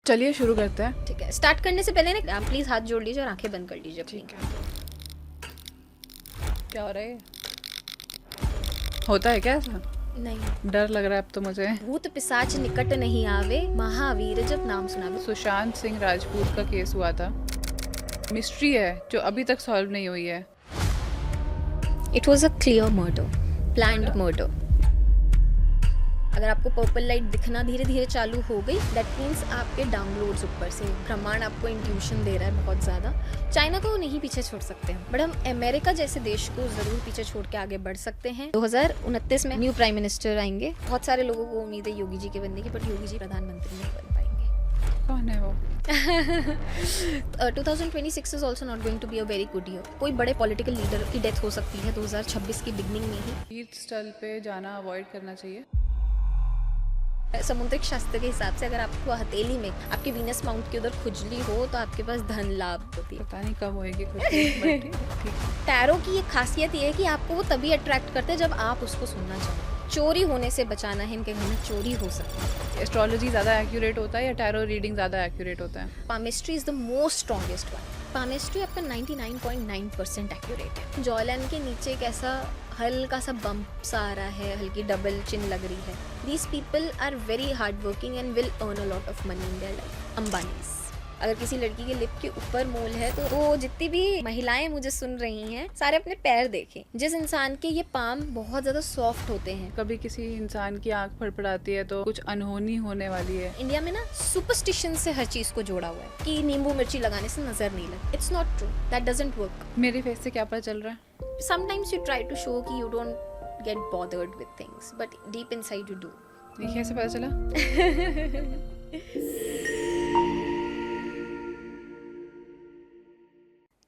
चलिए शुरू करते हैं। ठीक है, स्टार्ट करने से पहले ना आप प्लीज हाथ जोड़ लीजिए और आंखें बंद कर लीजिए अपनी। ठीक है। क्या हो रहा है? होता है क्या ऐसा? नहीं, डर लग रहा है अब तो मुझे। भूत पिशाच निकट नहीं आवे, महावीर जब नाम सुनावे। सुशांत सिंह राजपूत का केस हुआ था, मिस्ट्री है जो अभी तक सॉल्व नहीं हुई है। It was a clear murder, planned murder. अगर आपको पर्पल लाइट दिखना धीरे धीरे चालू हो गई, दैट मीन्स आपके डाउनलोड्स ऊपर से ब्रह्मांड आपको इंट्यूशन दे रहा है बहुत ज़्यादा। चाइना को नहीं पीछे छोड़ सकते हैं, बट हम अमेरिका जैसे देश को ज़रूर पीछे छोड़ के आगे बढ़ सकते हैं। 2029 में न्यू प्राइम मिनिस्टर आएंगे। बहुत सारे लोगों को उम्मीद है योगी जी के बनने की, बट योगी जी प्रधानमंत्री नहीं बन पाएंगे। कौन है वो? 2026 is also not going to be a very good year. कोई बड़े पॉलिटिकल लीडर की डेथ हो सकती है 2026 की बिगनिंग में ही। तीर्थ स्थल पे जाना अवॉइड करना चाहिए। समुद्रिक शास्त्र के हिसाब से अगर आपको हथेली में आपके वीनस माउंट के उधर खुजली हो तो आपके पास धन लाभ होती है। पता नहीं कब होएगी कुछ but ठीक है। टैरो की एक खासियत ये है कि आपको वो तभी अट्रैक्ट करते हैं जब आप उसको सुनना चाहें। चोरी होने से बचाना है, इनके घर में चोरी हो सकती है। एस्ट्रोलॉजी ज़्यादा एक्यूरेट होता है या टैरो रीडिंग ज़्यादा एक्यूरेट होता है? Palmistry is the most strongest one. Palmistry आपका 99.9% एक्यूरेट है। जॉयलैंड के नीचे एक ऐसा हल्का सा बम्प सा आ रहा है, हल्की डबल चिन लग रही है। These people are very hard working and will earn a lot of money in their life. Ambanis. अगर किसी लड़की के लिप के ऊपर मोल है तो वो जितनी भी महिलाएं मुझे सुन रही हैं सारे अपने पैर देखें। जिस इंसान के ये पाम बहुत ज्यादा सॉफ्ट होते हैं। कभी किसी इंसान की आंख फड़फड़ाती है तो कुछ अनहोनी होने वाली है। इंडिया में ना सुपरस्टिशन से हर चीज को जोड़ा हुआ है कि नींबू मिर्ची लगाने से नजर नहीं लगती। It's not true, that doesn't work. मेरे फेस से क्या पता चल रहा है? Sometimes you try to show कि you don't get bothered with things, but deep inside you do. ये कैसे पता चला?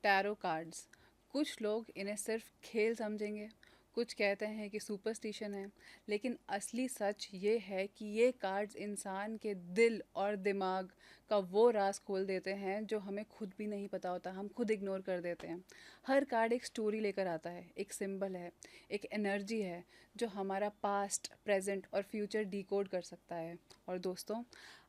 टैरो कार्ड्स, कुछ लोग इन्हें सिर्फ खेल समझेंगे, कुछ कहते हैं कि सुपरस्टिशन है, लेकिन असली सच ये है कि ये कार्ड्स इंसान के दिल और दिमाग का वो राज खोल देते हैं जो हमें खुद भी नहीं पता होता, हम खुद इग्नोर कर देते हैं। हर कार्ड एक स्टोरी लेकर आता है, एक सिंबल है, एक एनर्जी है जो हमारा पास्ट, प्रेजेंट और फ्यूचर डिकोड कर सकता है। और दोस्तों,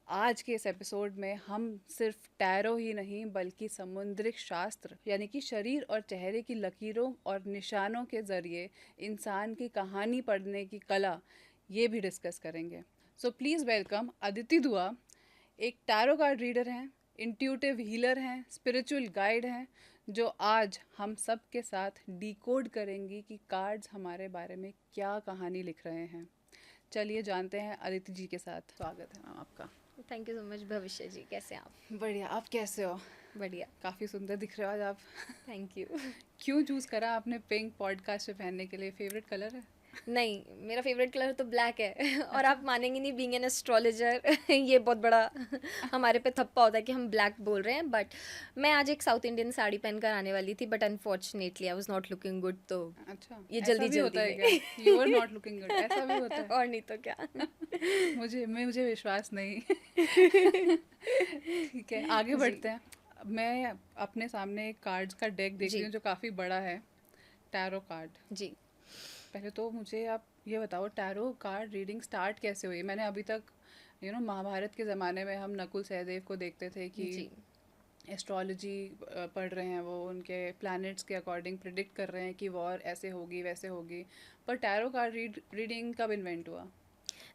आज के इस एपिसोड में हम सिर्फ टैरो ही नहीं बल्कि समुद्रिक शास्त्र यानी कि शरीर और चेहरे की लकीरों और निशानों के ज़रिए इंसान की कहानी पढ़ने की कला ये भी डिस्कस करेंगे। सो प्लीज़ वेलकम अदिति दुआ। एक टैरो कार्ड रीडर हैं, इंट्यूटिव हीलर हैं, स्पिरिचुअल गाइड हैं, जो आज हम सब के साथ डिकोड करेंगी कि कार्ड्स हमारे बारे में क्या कहानी लिख रहे हैं। चलिए जानते हैं अदिति जी के साथ। स्वागत है मैम आपका। थैंक यू सो मच भविष्य जी, कैसे आप? बढ़िया, आप कैसे हो? बढ़िया, काफ़ी सुंदर दिख रहे हो आज आप। Thank you. क्यों चूज़ करा आपने पिंक पॉडकास्ट पे पहनने के लिए? फेवरेट कलर है? नहीं, मेरा फेवरेट कलर तो ब्लैक है। और आप मानेंगे नहीं, बीइंग एन एस्ट्रोलॉजर ये बहुत बड़ा हमारे पे थप्पा होता है कि हम ब्लैक बोल रहे हैं। बट मैं आज एक साउथ इंडियन साड़ी पहनकर आने वाली थी, but unfortunately I was not looking good. तो अच्छा, ये ऐसा जल्दी भी होता है में क्या? You are not looking good, ऐसा भी होता है? और नहीं तो क्या। मुझे विश्वास नहीं। ठीक है, आगे जी। बढ़ते हैं। मैं अपने सामने एक कार्ड्स का डेक देख रही जी। हूँ जो काफ़ी बड़ा है, टैरो कार्ड। जी। पहले तो मुझे आप ये बताओ, टैरो कार्ड रीडिंग स्टार्ट कैसे हुई? मैंने अभी तक महाभारत के ज़माने में हम नकुल सहदेव को देखते थे कि जी। एस्ट्रोलॉजी पढ़ रहे हैं, वो उनके प्लैनेट्स के अकॉर्डिंग प्रिडिक्ट कर रहे हैं कि वॉर ऐसे होगी वैसे होगी। पर टैरो कार्ड रीडिंग कब इन्वेंट हुआ?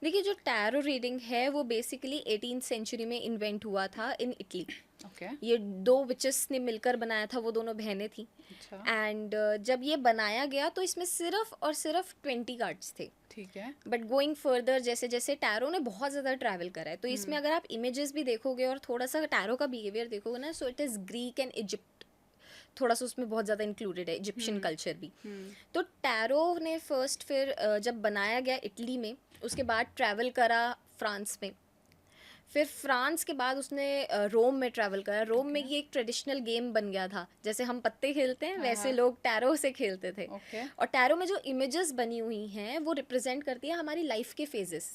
देखिए, जो टैरो रीडिंग है वो बेसिकली 18th सेंचुरी में इन्वेंट हुआ था इन इटली। ओके। ये दो विचेस ने मिलकर बनाया था, वो दोनों बहनें थी। अच्छा, एंड जब ये बनाया गया तो इसमें सिर्फ और सिर्फ 20 कार्ड्स थे। ठीक है। बट गोइंग फर्दर, जैसे जैसे टैरो ने बहुत ज़्यादा ट्रैवल करा है, तो इसमें अगर आप इमेजेस भी देखोगे और थोड़ा सा टैरो का बिहेवियर देखोगे ना, so it is Greek and Egypt, थोड़ा सा उसमें बहुत ज़्यादा इंक्लूडेड है, इजिप्शियन कल्चर भी। तो टैरो ने फर्स्ट फिर जब बनाया गया इटली में, उसके बाद ट्रैवल करा फ्रांस में, फिर फ्रांस के बाद उसने रोम में ट्रैवल करा। रोम में ये एक ट्रेडिशनल गेम बन गया था, जैसे हम पत्ते खेलते हैं वैसे लोग टैरो से खेलते थे। ओके। और टैरो में जो इमेजेस बनी हुई हैं वो रिप्रेजेंट करती है हमारी लाइफ के phases,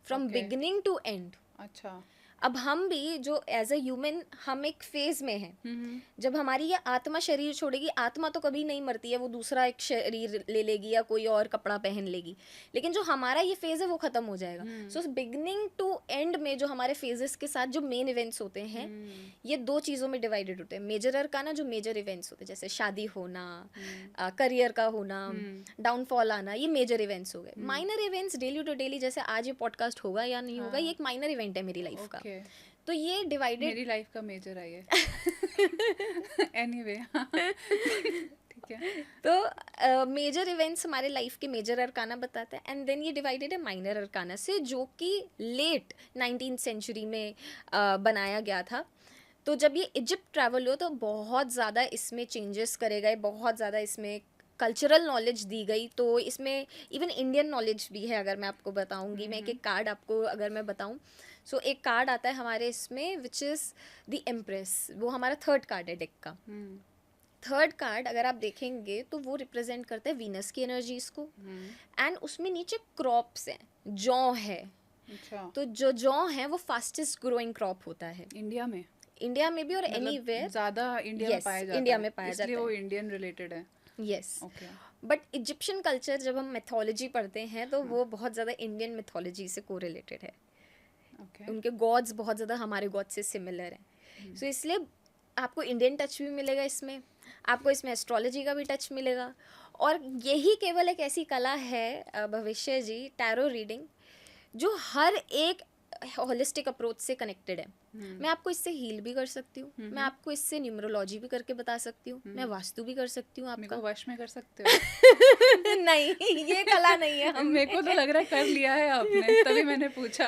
from Okay. Beginning to end. अच्छा। अब हम भी जो एज अ ह्यूमन हम एक फेज में हैं, जब हमारी ये आत्मा शरीर छोड़ेगी, आत्मा तो कभी नहीं मरती है, वो दूसरा एक शरीर ले लेगी या कोई और कपड़ा पहन लेगी, लेकिन जो हमारा ये फेज है वो खत्म हो जाएगा। सो बिगनिंग टू एंड में जो हमारे फेजेस के साथ जो मेन इवेंट्स होते हैं, ये दो चीज़ों में डिवाइडेड होते हैं। मेजर अरकाना जो मेजर इवेंट्स होते हैं, जैसे शादी होना, करियर का होना, डाउनफॉल आना, ये मेजर इवेंट्स हो गए। Minor events daily to daily, जैसे आज ये पॉडकास्ट होगा या नहीं होगा, ये एक माइनर इवेंट है मेरी लाइफ का। तो ये डिवाइडेड, मेरी लाइफ का मेजर है ये। एनीवे ठीक है। तो मेजर इवेंट्स हमारे लाइफ के मेजर अरकाना बताता है, एंड देन ये डिवाइडेड है माइनर अरकाना से, जो कि लेट 19th सेंचुरी में बनाया गया था। तो जब ये इजिप्ट ट्रैवल हुआ तो बहुत ज़्यादा इसमें चेंजेस करे गए, बहुत ज़्यादा इसमें कल्चरल नॉलेज दी गई। तो इसमें इवन इंडियन नॉलेज भी है, अगर मैं आपको बताऊंगी। मैं एक कार्ड आपको अगर मैं बताऊं, सो एक कार्ड आता है हमारे इसमें विच इज़ द एम्प्रेस, वो हमारा थर्ड कार्ड है डेक का। थर्ड कार्ड अगर आप देखेंगे तो वो रिप्रेजेंट करता है वीनस की एनर्जीज को, एंड उसमें नीचे क्रॉप्स हैं, जौ है। अच्छा। तो जो जौ है वो फास्टेस्ट ग्रोइंग क्रॉप होता है इंडिया में भी और एनीवेयर, ज्यादा इंडिया में पाया जाता है, इंडिया में पाया जाता इसलिए है, वो इंडियन रिलेटेड है। Yes. Okay. But Egyptian culture जब हम मैथोलॉजी पढ़ते हैं तो वो बहुत ज़्यादा इंडियन मैथोलॉजी से कोरिलेटेड है। उनके गॉड्स बहुत ज़्यादा हमारे गॉड से सिमिलर हैं। सो इसलिए आपको इंडियन टच भी मिलेगा इसमें, आपको इसमें एस्ट्रोलॉजी का भी टच मिलेगा। और यही केवल एक ऐसी कला है भविष्य जी, टैरो रीडिंग, जो हर एक होलिस्टिक अप्रोच से कनेक्टेड है। मैं आपको इससे हील भी कर सकती हूँ, मैं आपको इससे न्यूमरोलॉजी भी करके बता सकती हूँ, मैं वास्तु भी कर सकती हूँ, आपका वश में कर सकते हो। नहीं, ये कला नहीं है। मेरे को तो लग रहा है कर लिया है आपने, तभी मैंने पूछा।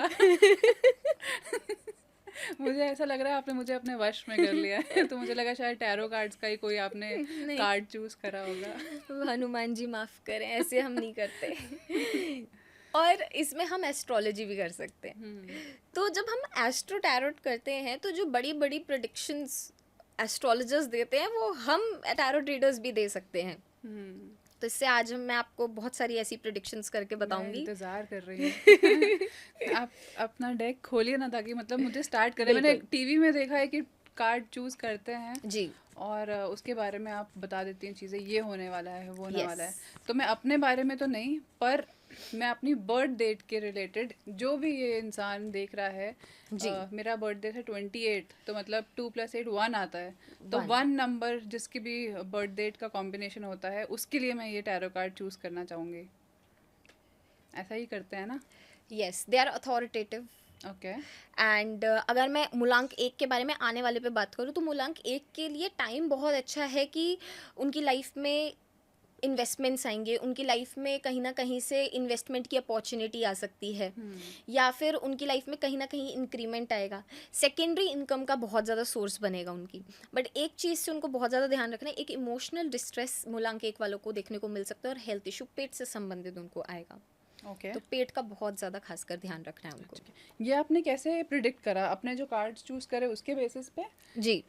मुझे ऐसा लग रहा है आपने मुझे अपने वश में कर लिया है, तो मुझे लगा शायद टैरो कार्ड्स का ही कोई आपने कार्ड चूज करा होगा। हनुमान जी माफ करें, ऐसे हम नहीं करते। और इसमें हम एस्ट्रोलॉजी भी कर सकते हैं। तो जब हम एस्ट्रो टैरोट करते हैं तो जो बड़ी बड़ी प्रेडिक्शंस एस्ट्रोलॉजर्स देते हैं वो हम टैरोट रीडर्स भी दे सकते हैं। तो इससे आज मैं आपको बहुत सारी ऐसी प्रेडिक्शंस करके बताऊंगी। इंतजार कर रही हूँ। आप अपना डेक खोलिए ना, ताकि मतलब मुझे स्टार्ट करें। मैंने टीवी में देखा है कि कार्ड चूज करते हैं जी, और उसके बारे में आप बता देती हैं चीज़ें, ये होने वाला है, वो होने वाला है। तो मैं अपने बारे में तो नहीं, पर मैं अपनी बर्थ डेट के रिलेटेड, जो भी ये इंसान देख रहा है, मेरा बर्थडे था 28, तो मतलब 2 + 8 1 आता है। तो 1 नंबर जिसकी भी बर्थ डेट का कॉम्बिनेशन होता है, उसके लिए मैं ये टैरो कार्ड चूज करना चाहूँगी। ऐसा ही करते हैं ना? Yes, they are authoritative. Okay. And अगर मैं मूलांक 1 के बारे में आने वाले पे बात करूँ तो मूलांक 1 के लिए टाइम बहुत अच्छा है कि उनकी लाइफ में इन्वेस्टमेंट्स आएंगे, उनकी लाइफ में कहीं ना कहीं से इन्वेस्टमेंट की अपॉर्चुनिटी आ सकती है, या फिर उनकी लाइफ में कहीं ना कहीं इंक्रीमेंट आएगा, सेकेंडरी इनकम का बहुत ज़्यादा सोर्स बनेगा उनकी। बट एक चीज़ से उनको बहुत ज़्यादा ध्यान रखना है, एक इमोशनल डिस्ट्रेस मूलांक 1 वालों को देखने को मिल सकता है, और हेल्थ इशू, पेट से संबंधित उनको आएगा। ओके। तो पेट का बहुत ज़्यादा खासकर ध्यान रखना है उनको। ये आपने कैसे प्रिडिक्ट करा? अपने जो कार्ड्स चूज करे उसके बेसिस पे? जी,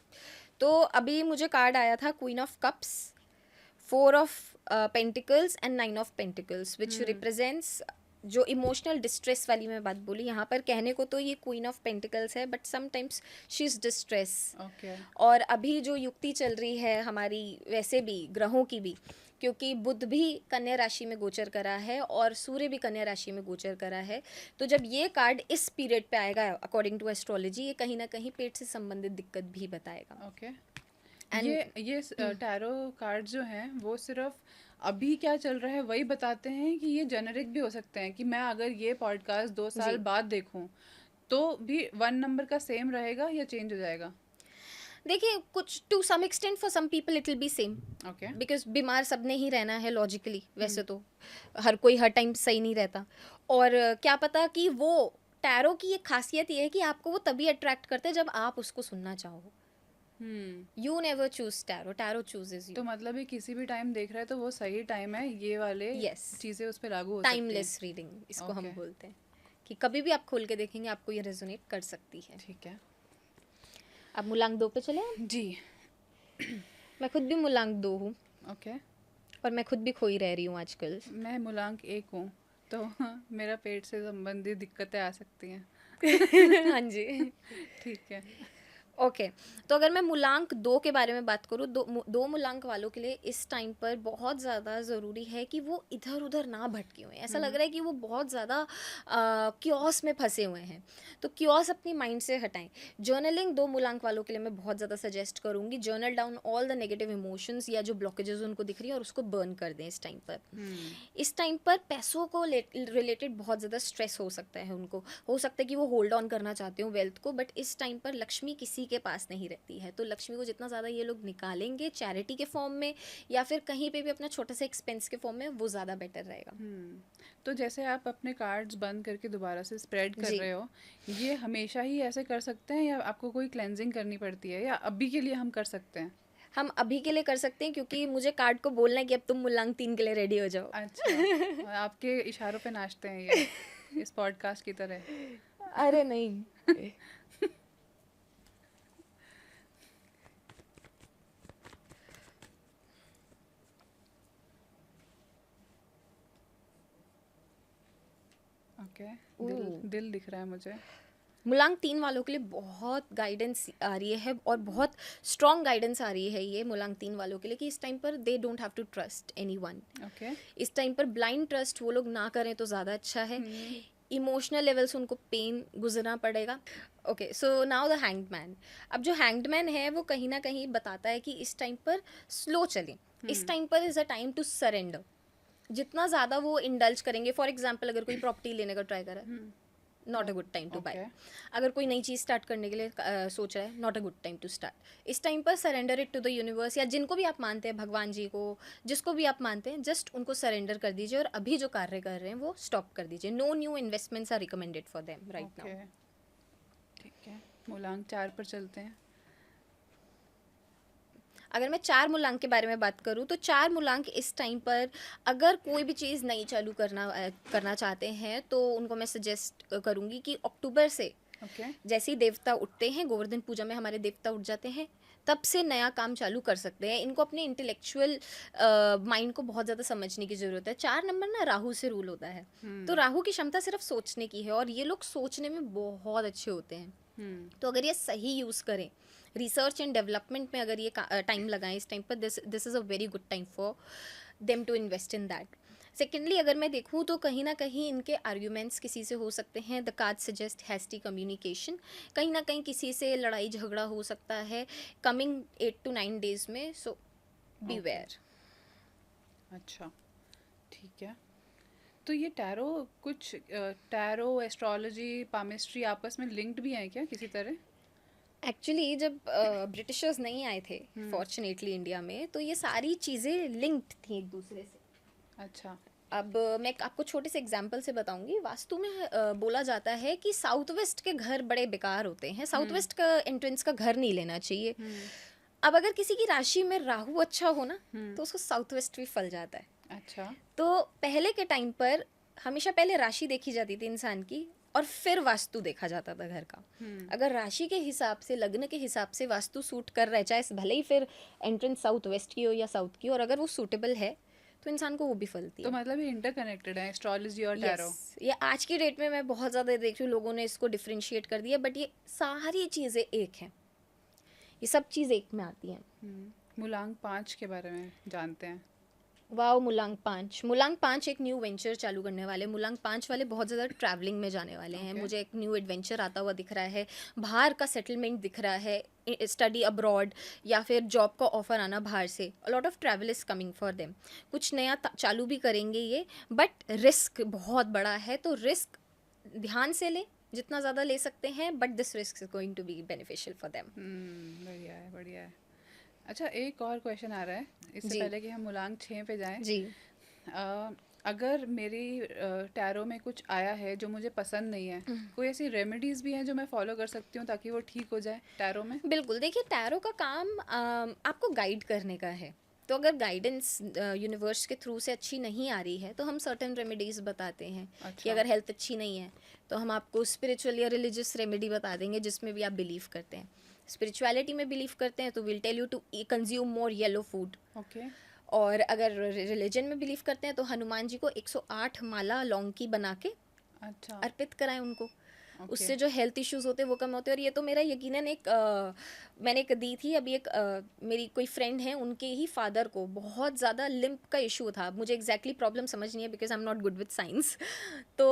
तो अभी मुझे कार्ड आया था queen of cups, 4 of pentacles and 9 of pentacles, which represents जो इमोशनल डिस्ट्रेस वाली मैं बात बोली। यहाँ पर कहने को तो ये क्वीन ऑफ पेंटिकल्स है, but sometimes she is distress. और अभी जो युक्ति चल रही है हमारी, वैसे भी ग्रहों की भी, क्योंकि बुध भी कन्या राशि में गोचर करा है और सूर्य भी कन्या राशि में गोचर करा है। तो जब ये कार्ड इस पीरियड पे आएगा अकॉर्डिंग टू एस्ट्रोलॉजी, ये कहीं ना कहीं पेट से संबंधित दिक्कत भी बताएगा। ओके। ये टैरो कार्ड जो हैं वो सिर्फ अभी क्या चल रहा है वही बताते हैं, कि ये जेनेरिक भी हो सकते हैं, कि मैं अगर ये पॉडकास्ट 2 साल बाद देखूं तो भी 1 नंबर का सेम रहेगा या चेंज हो जाएगा? देखिए, कुछ to some extent for some people it will be same, okay, because बीमार सबने ही रहना है लॉजिकली। वैसे तो हर कोई हर टाइम सही नहीं रहता, और क्या पता कि वो टैरो की एक खासियत ये है कि आपको वो तभी अट्रैक्ट करता है जब आप उसको सुनना चाहो। You never choose tarot, tarot chooses you. तो मतलब ये किसी भी टाइम देख रहा है तो वो सही टाइम है, ये वाले चीजें उस पर लागू हो सकती हैं। टाइमलेस रीडिंग इसको हम बोलते हैं, कि कभी भी आप खोल के देखेंगे आपको ये रेजोनेट कर सकती है। ठीक है। अब मूलांक 2 पे चले जी। मैं खुद भी मूलांक 2 हूँ। ओके। और मैं खुद भी खोई रह रही हूँ आजकल। मैं मूलांक 1 हूँ, तो मेरा पेट से संबंधित दिक्कतें आ सकती हैं। हाँ जी। ठीक है। ओके, तो अगर मैं मूलांक 2 के बारे में बात करूँ, 2 मूलांक वालों के लिए इस टाइम पर बहुत ज़्यादा ज़रूरी है कि वो इधर-उधर ना भटके हुए हैं। ऐसा लग हुँ, रहा है कि वो बहुत ज़्यादा कियोस में फँसे हुए हैं, तो कियोस अपनी माइंड से हटाएँ। जर्नलिंग 2 मूलांक वालों के लिए मैं बहुत ज़्यादा सजेस्ट करूँगी। Journal down all the negative emotions या जो ब्लॉकेजेज़ उनको दिख रही है और उसको बर्न कर दें इस टाइम पर। हुँ, इस टाइम पर पैसों को रिलेटेड बहुत ज़्यादा स्ट्रेस हो सकता है उनको। हो सकता है कि वो होल्ड ऑन करना चाहते हो वेल्थ को, बट इस टाइम पर लक्ष्मी किसी के पास नहीं रहती है, तो लक्ष्मी को जितना ज़्यादा ये लोग निकालेंगे चैरिटी के फॉर्म में या फिर कहीं पे भी अपना छोटा सा एक्सपेंस के फॉर्म में, वो ज़्यादा बेटर रहेगा। हुँ। तो जैसे आप अपने कार्ड्स बंद करके दोबारा से स्प्रेड कर जी, रहे हो, ये हमेशा ही ऐसे कर सकते हैं या आपको कोई क्लेंजिंग करनी पड़ती है या अभी के लिए हम कर सकते हैं? हम अभी के लिए कर सकते हैं क्योंकि मुझे कार्ड को बोलना है कि अब तुम मूलांक 3 के लिए रेडी हो जाओ। अच्छा, आपके इशारों पे नाचते हैं ये, इस पॉडकास्ट की तरह। अरे नहीं। ओके, दिल ओह! दिल दिख रहा है मुझे। मूलांक 3 वालों के लिए बहुत गाइडेंस आ रही है और बहुत स्ट्रॉन्ग गाइडेंस आ रही है ये मूलांक 3 वालों के लिए कि इस टाइम पर they don't have to trust anyone. Okay. इस टाइम पर ब्लाइंड ट्रस्ट वो लोग ना करें तो ज़्यादा अच्छा है। हुँ, इमोशनल लेवल से उनको पेन गुजरना पड़ेगा। Okay, so now the hanged man. अब जो हैंग्ड मैन है वो कहीं ना कहीं बताता है कि इस टाइम पर स्लो चलें। इस हुँ, टाइम पर is a time to surrender. जितना ज़्यादा वो इंडल्ज करेंगे, फॉर एग्जाम्पल अगर कोई प्रॉपर्टी लेने का ट्राई कर रहा है, hmm, not a oh good time to buy. Okay, अगर कोई नई चीज़ स्टार्ट करने के लिए सोच रहा है, not a good time to start. इस टाइम पर surrender it to the universe, या जिनको भी आप मानते हैं, भगवान जी को, जिसको भी आप मानते हैं, जस्ट उनको सरेंडर कर दीजिए और अभी जो कार्य कर रहे हैं वो स्टॉप कर दीजिए। No new investments are recommended for them right now. Okay, ठीक है। मूलांक 4 पर चलते हैं। अगर मैं 4 मूलांक के बारे में बात करूँ तो 4 मूलांक इस टाइम पर अगर कोई भी चीज़ नई चालू करना चाहते हैं तो उनको मैं सजेस्ट करूँगी कि अक्टूबर से ओके, जैसे ही देवता उठते हैं, गोवर्धन पूजा में हमारे देवता उठ जाते हैं, तब से नया काम चालू कर सकते हैं। इनको अपने इंटेलेक्चुअल माइंड को बहुत ज़्यादा समझने की ज़रूरत है। 4 नंबर ना राहु से रूल होता है, तो हुँ, राहु की क्षमता सिर्फ सोचने की है और ये लोग सोचने में बहुत अच्छे होते हैं। हुँ, तो अगर ये सही यूज़ करें, रिसर्च एंड डेवलपमेंट में अगर ये टाइम लगाएं इस टाइम पर, this is a very good time for them to invest in that. Secondly अगर मैं देखूँ तो कहीं ना कहीं इनके आर्ग्यूमेंट्स किसी से हो सकते हैं। The card suggest hasty communication. कहीं ना कहीं किसी से लड़ाई झगड़ा हो सकता है कमिंग 8 to 9 days में, सो ओके, बीवेयर। अच्छा, ठीक है। तो ये टैरो कुछ टैरो, एस्ट्रोलॉजी, पामिस्ट्री आपस में लिंक्ड भी हैं क्या किसी तरह? एक्चुअली जब ब्रिटिशर्स नहीं आए थे हुँ, फॉर्चुनेटली इंडिया में, तो ये सारी चीज़ें लिंक्ड थी एक दूसरे से। अच्छा, अब मैं आपको छोटे से एग्जाम्पल से बताऊंगी। वास्तु में बोला जाता है कि साउथ वेस्ट के घर बड़े बेकार होते हैं, साउथ हुँ, वेस्ट का एंट्रेंस का घर नहीं लेना चाहिए। हुँ, अब अगर किसी की राशि में राहु अच्छा हो ना, हुँ, तो उसको साउथ वेस्ट भी फल जाता है। अच्छा, तो पहले के टाइम पर हमेशा पहले राशि देखी जाती थी इंसान की और फिर वास्तु देखा जाता था घर का। हुँ, अगर राशि के हिसाब से, लग्न के हिसाब से वास्तु सूट कर रहा है, चाहे भले ही फिर एंट्रेंस साउथ वेस्ट की हो या साउथ की, और अगर वो सूटेबल है तो इंसान को वो भी फलती तो है। मतलब ये इंटरकनेक्टेड है एस्ट्रोलॉजी और यस, टैरो? ये आज की डेट में मैं बहुत ज़्यादा देख रही हूँ लोगों ने इसको डिफ्रेंशिएट कर दिया, बट ये सारी चीज़ें एक हैं, ये सब चीज़ एक में आती हैं। हुँ, मूलांक 5 के बारे में जानते हैं। वाओ, मूलांक 5 एक न्यू वेंचर चालू करने वाले। मूलांक 5 वाले बहुत ज़्यादा ट्रैवलिंग में जाने वाले हैं। ओके, मुझे एक न्यू एडवेंचर आता हुआ दिख रहा है, बाहर का सेटलमेंट दिख रहा है, स्टडी अब्रॉड या फिर जॉब का ऑफर आना बाहर से। अ lot of travel is coming for them. कुछ नया चालू भी करेंगे ये, बट रिस्क बहुत बड़ा है, तो रिस्क ध्यान से लें, जितना ज़्यादा ले सकते हैं, but this risk is going to be beneficial for them. बढ़िया है, बढ़िया है। अच्छा, एक और क्वेश्चन आ रहा है, इससे जी, पहले कि हम मूलांक 6 पे जाएँ। जी। अगर मेरी टैरो में कुछ आया है जो मुझे पसंद नहीं है, कोई ऐसी रेमेडीज़ भी हैं जो मैं फ़ॉलो कर सकती हूँ ताकि वो ठीक हो जाए टैरो में? बिल्कुल, देखिए टैरो का काम आपको गाइड करने का है। तो अगर गाइडेंस यूनिवर्स के थ्रू से अच्छी नहीं आ रही है तो हम सर्टेन रेमेडीज़ बताते हैं। कि अच्छा, अगर हेल्थ अच्छी नहीं है तो हम आपको स्पिरिचुअल या रिलीजियस रेमेडी बता देंगे जिसमें भी आप बिलीव करते हैं। स्पिरिचुअलिटी में बिलीव करते हैं तो will tell you to consume more yellow food. Okay, और अगर रिलीजन में बिलीव करते हैं तो हनुमान जी को 108 माला लौंग की बना के अच्छा, अर्पित कराएं उनको। ओके। उससे जो हेल्थ इश्यूज होते हैं वो कम होते हैं। और ये तो मेरा यकीनन एक मैंने एक दी थी अभी, एक मेरी कोई फ्रेंड है, उनके ही फादर को बहुत ज़्यादा लिम्प का इशू था। मुझे एग्जैक्टली प्रॉब्लम समझ नहीं है because I am not good with science. तो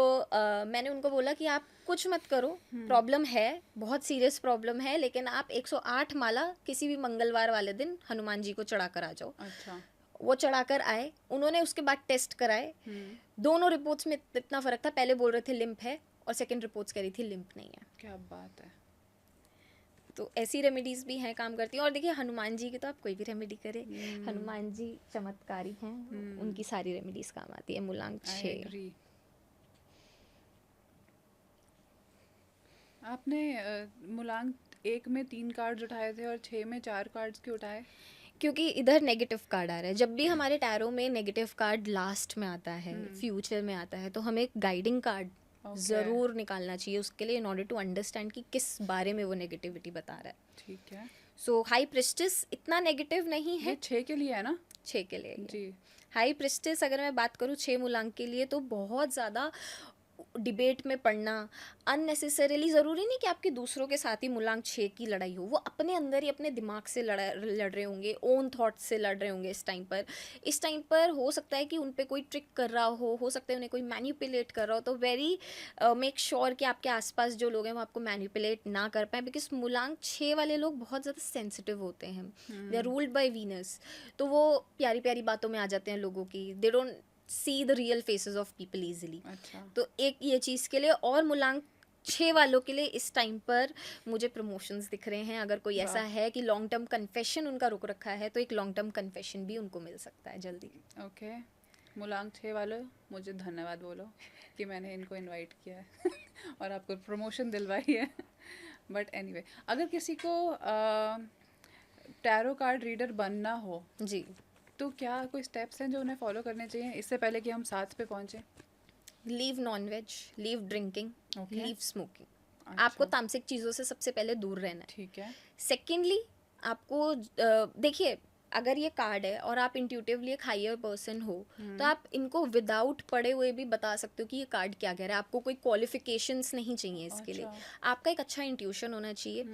मैंने उनको बोला कि आप कुछ मत करो, प्रॉब्लम है, बहुत सीरियस प्रॉब्लम है, लेकिन आप 108 माला किसी भी मंगलवार वाले दिन हनुमान जी को चढ़ा कर आ जाओ। अच्छा। वो चढ़ाकर आए, उन्होंने उसके बाद टेस्ट कराए, दोनों रिपोर्ट्स में इतना फ़र्क था। पहले बोल रहे थे लिम्प है और सेकंड रिपोर्ट्स कह रही थी लिम्प नहीं है। क्या बात है। तो ऐसी रेमेडीज़ भी हैं, काम करती हैं। और देखिए हनुमान जी की तो आप कोई भी रेमेडी करें, हनुमान जी चमत्कारी हैं, उनकी सारी रेमेडीज़ काम आती है। मुलांग आई 6। एग्री। आपने मुलांग 1 में 3 कार्ड्स उठाए थे और 6 में 4 कार्ड्स क्यों उठाए? क्योंकि इधर नेगेटिव कार्ड आ रहा है। जब भी हमारे टैरो में नेगेटिव कार्ड लास्ट में आता है, फ्यूचर में आता है, तो हमें एक गाइडिंग कार्ड ओके। ज़रूर निकालना चाहिए उसके लिए, इन ऑर्डर टू अंडरस्टैंड कि किस बारे में वो नेगेटिविटी बता रहा है। ठीक है। सो हाई प्रिस्टिस इतना नेगेटिव नहीं ये है 6 के लिए है ना? 6 के लिए। जी। हाई प्रिस्टिस अगर मैं बात करूँ 6 मूलांक के लिए, तो बहुत ज़्यादा डिबेट में पढ़ना अननेसेसरीली, ज़रूरी नहीं कि आपके दूसरों के साथ ही मूलांक 6 की लड़ाई हो, वो अपने अंदर ही अपने दिमाग से लड़ रहे होंगे, ओन थॉट्स से लड़ रहे होंगे। इस टाइम पर हो सकता है कि उन पे कोई ट्रिक कर रहा हो सकता है उन्हें कोई मैनिपुलेट कर रहा हो। तो वेरी मेक श्योर कि आपके आसपास जो लोग हैं वो आपको मैनिपुलेट ना कर पाए, बिकॉज मूलांक 6 वाले लोग बहुत ज़्यादा सेंसिटिव होते हैं, they are ruled by Venus. तो वो प्यारी प्यारी बातों में आ जाते हैं लोगों की, they don't see the real faces of people easily. अच्छा। तो एक ये चीज़ के लिए, और मूलांक 6 वालों के लिए इस टाइम पर मुझे प्रमोशंस दिख रहे हैं। अगर कोई ऐसा है कि लॉन्ग टर्म कन्फेशन उनका रुक रखा है, तो एक लॉन्ग टर्म कन्फेशन भी उनको मिल सकता है जल्दी। ओके। मुलांग 6 वालों, मुझे धन्यवाद बोलो कि मैंने इनको इनवाइट किया है और आपको प्रमोशन दिलवाई है। बट एनीवे, अगर किसी को टैरो कार्ड रीडर बनना हो जी। तो क्या कोई स्टेप्स हैं जो उन्हें फॉलो करने चाहिए इससे पहले कि हम 7 पे पहुंचे? Leave non veg, leave drinking, Okay. Leave smoking. अच्छा। आपको तामसिक चीज़ों से सबसे पहले दूर रहना है। ठीक है। सेकेंडली आपको देखिए, अगर ये कार्ड है और आप इंट्यूटिवली एक हायर पर्सन हो, तो आप इनको विदाउट पढ़े हुए भी बता सकते हो कि ये कार्ड क्या कह रहा है। आपको कोई क्वालिफिकेशंस नहीं चाहिए इसके लिए, आपका एक अच्छा इंट्यूशन होना चाहिए,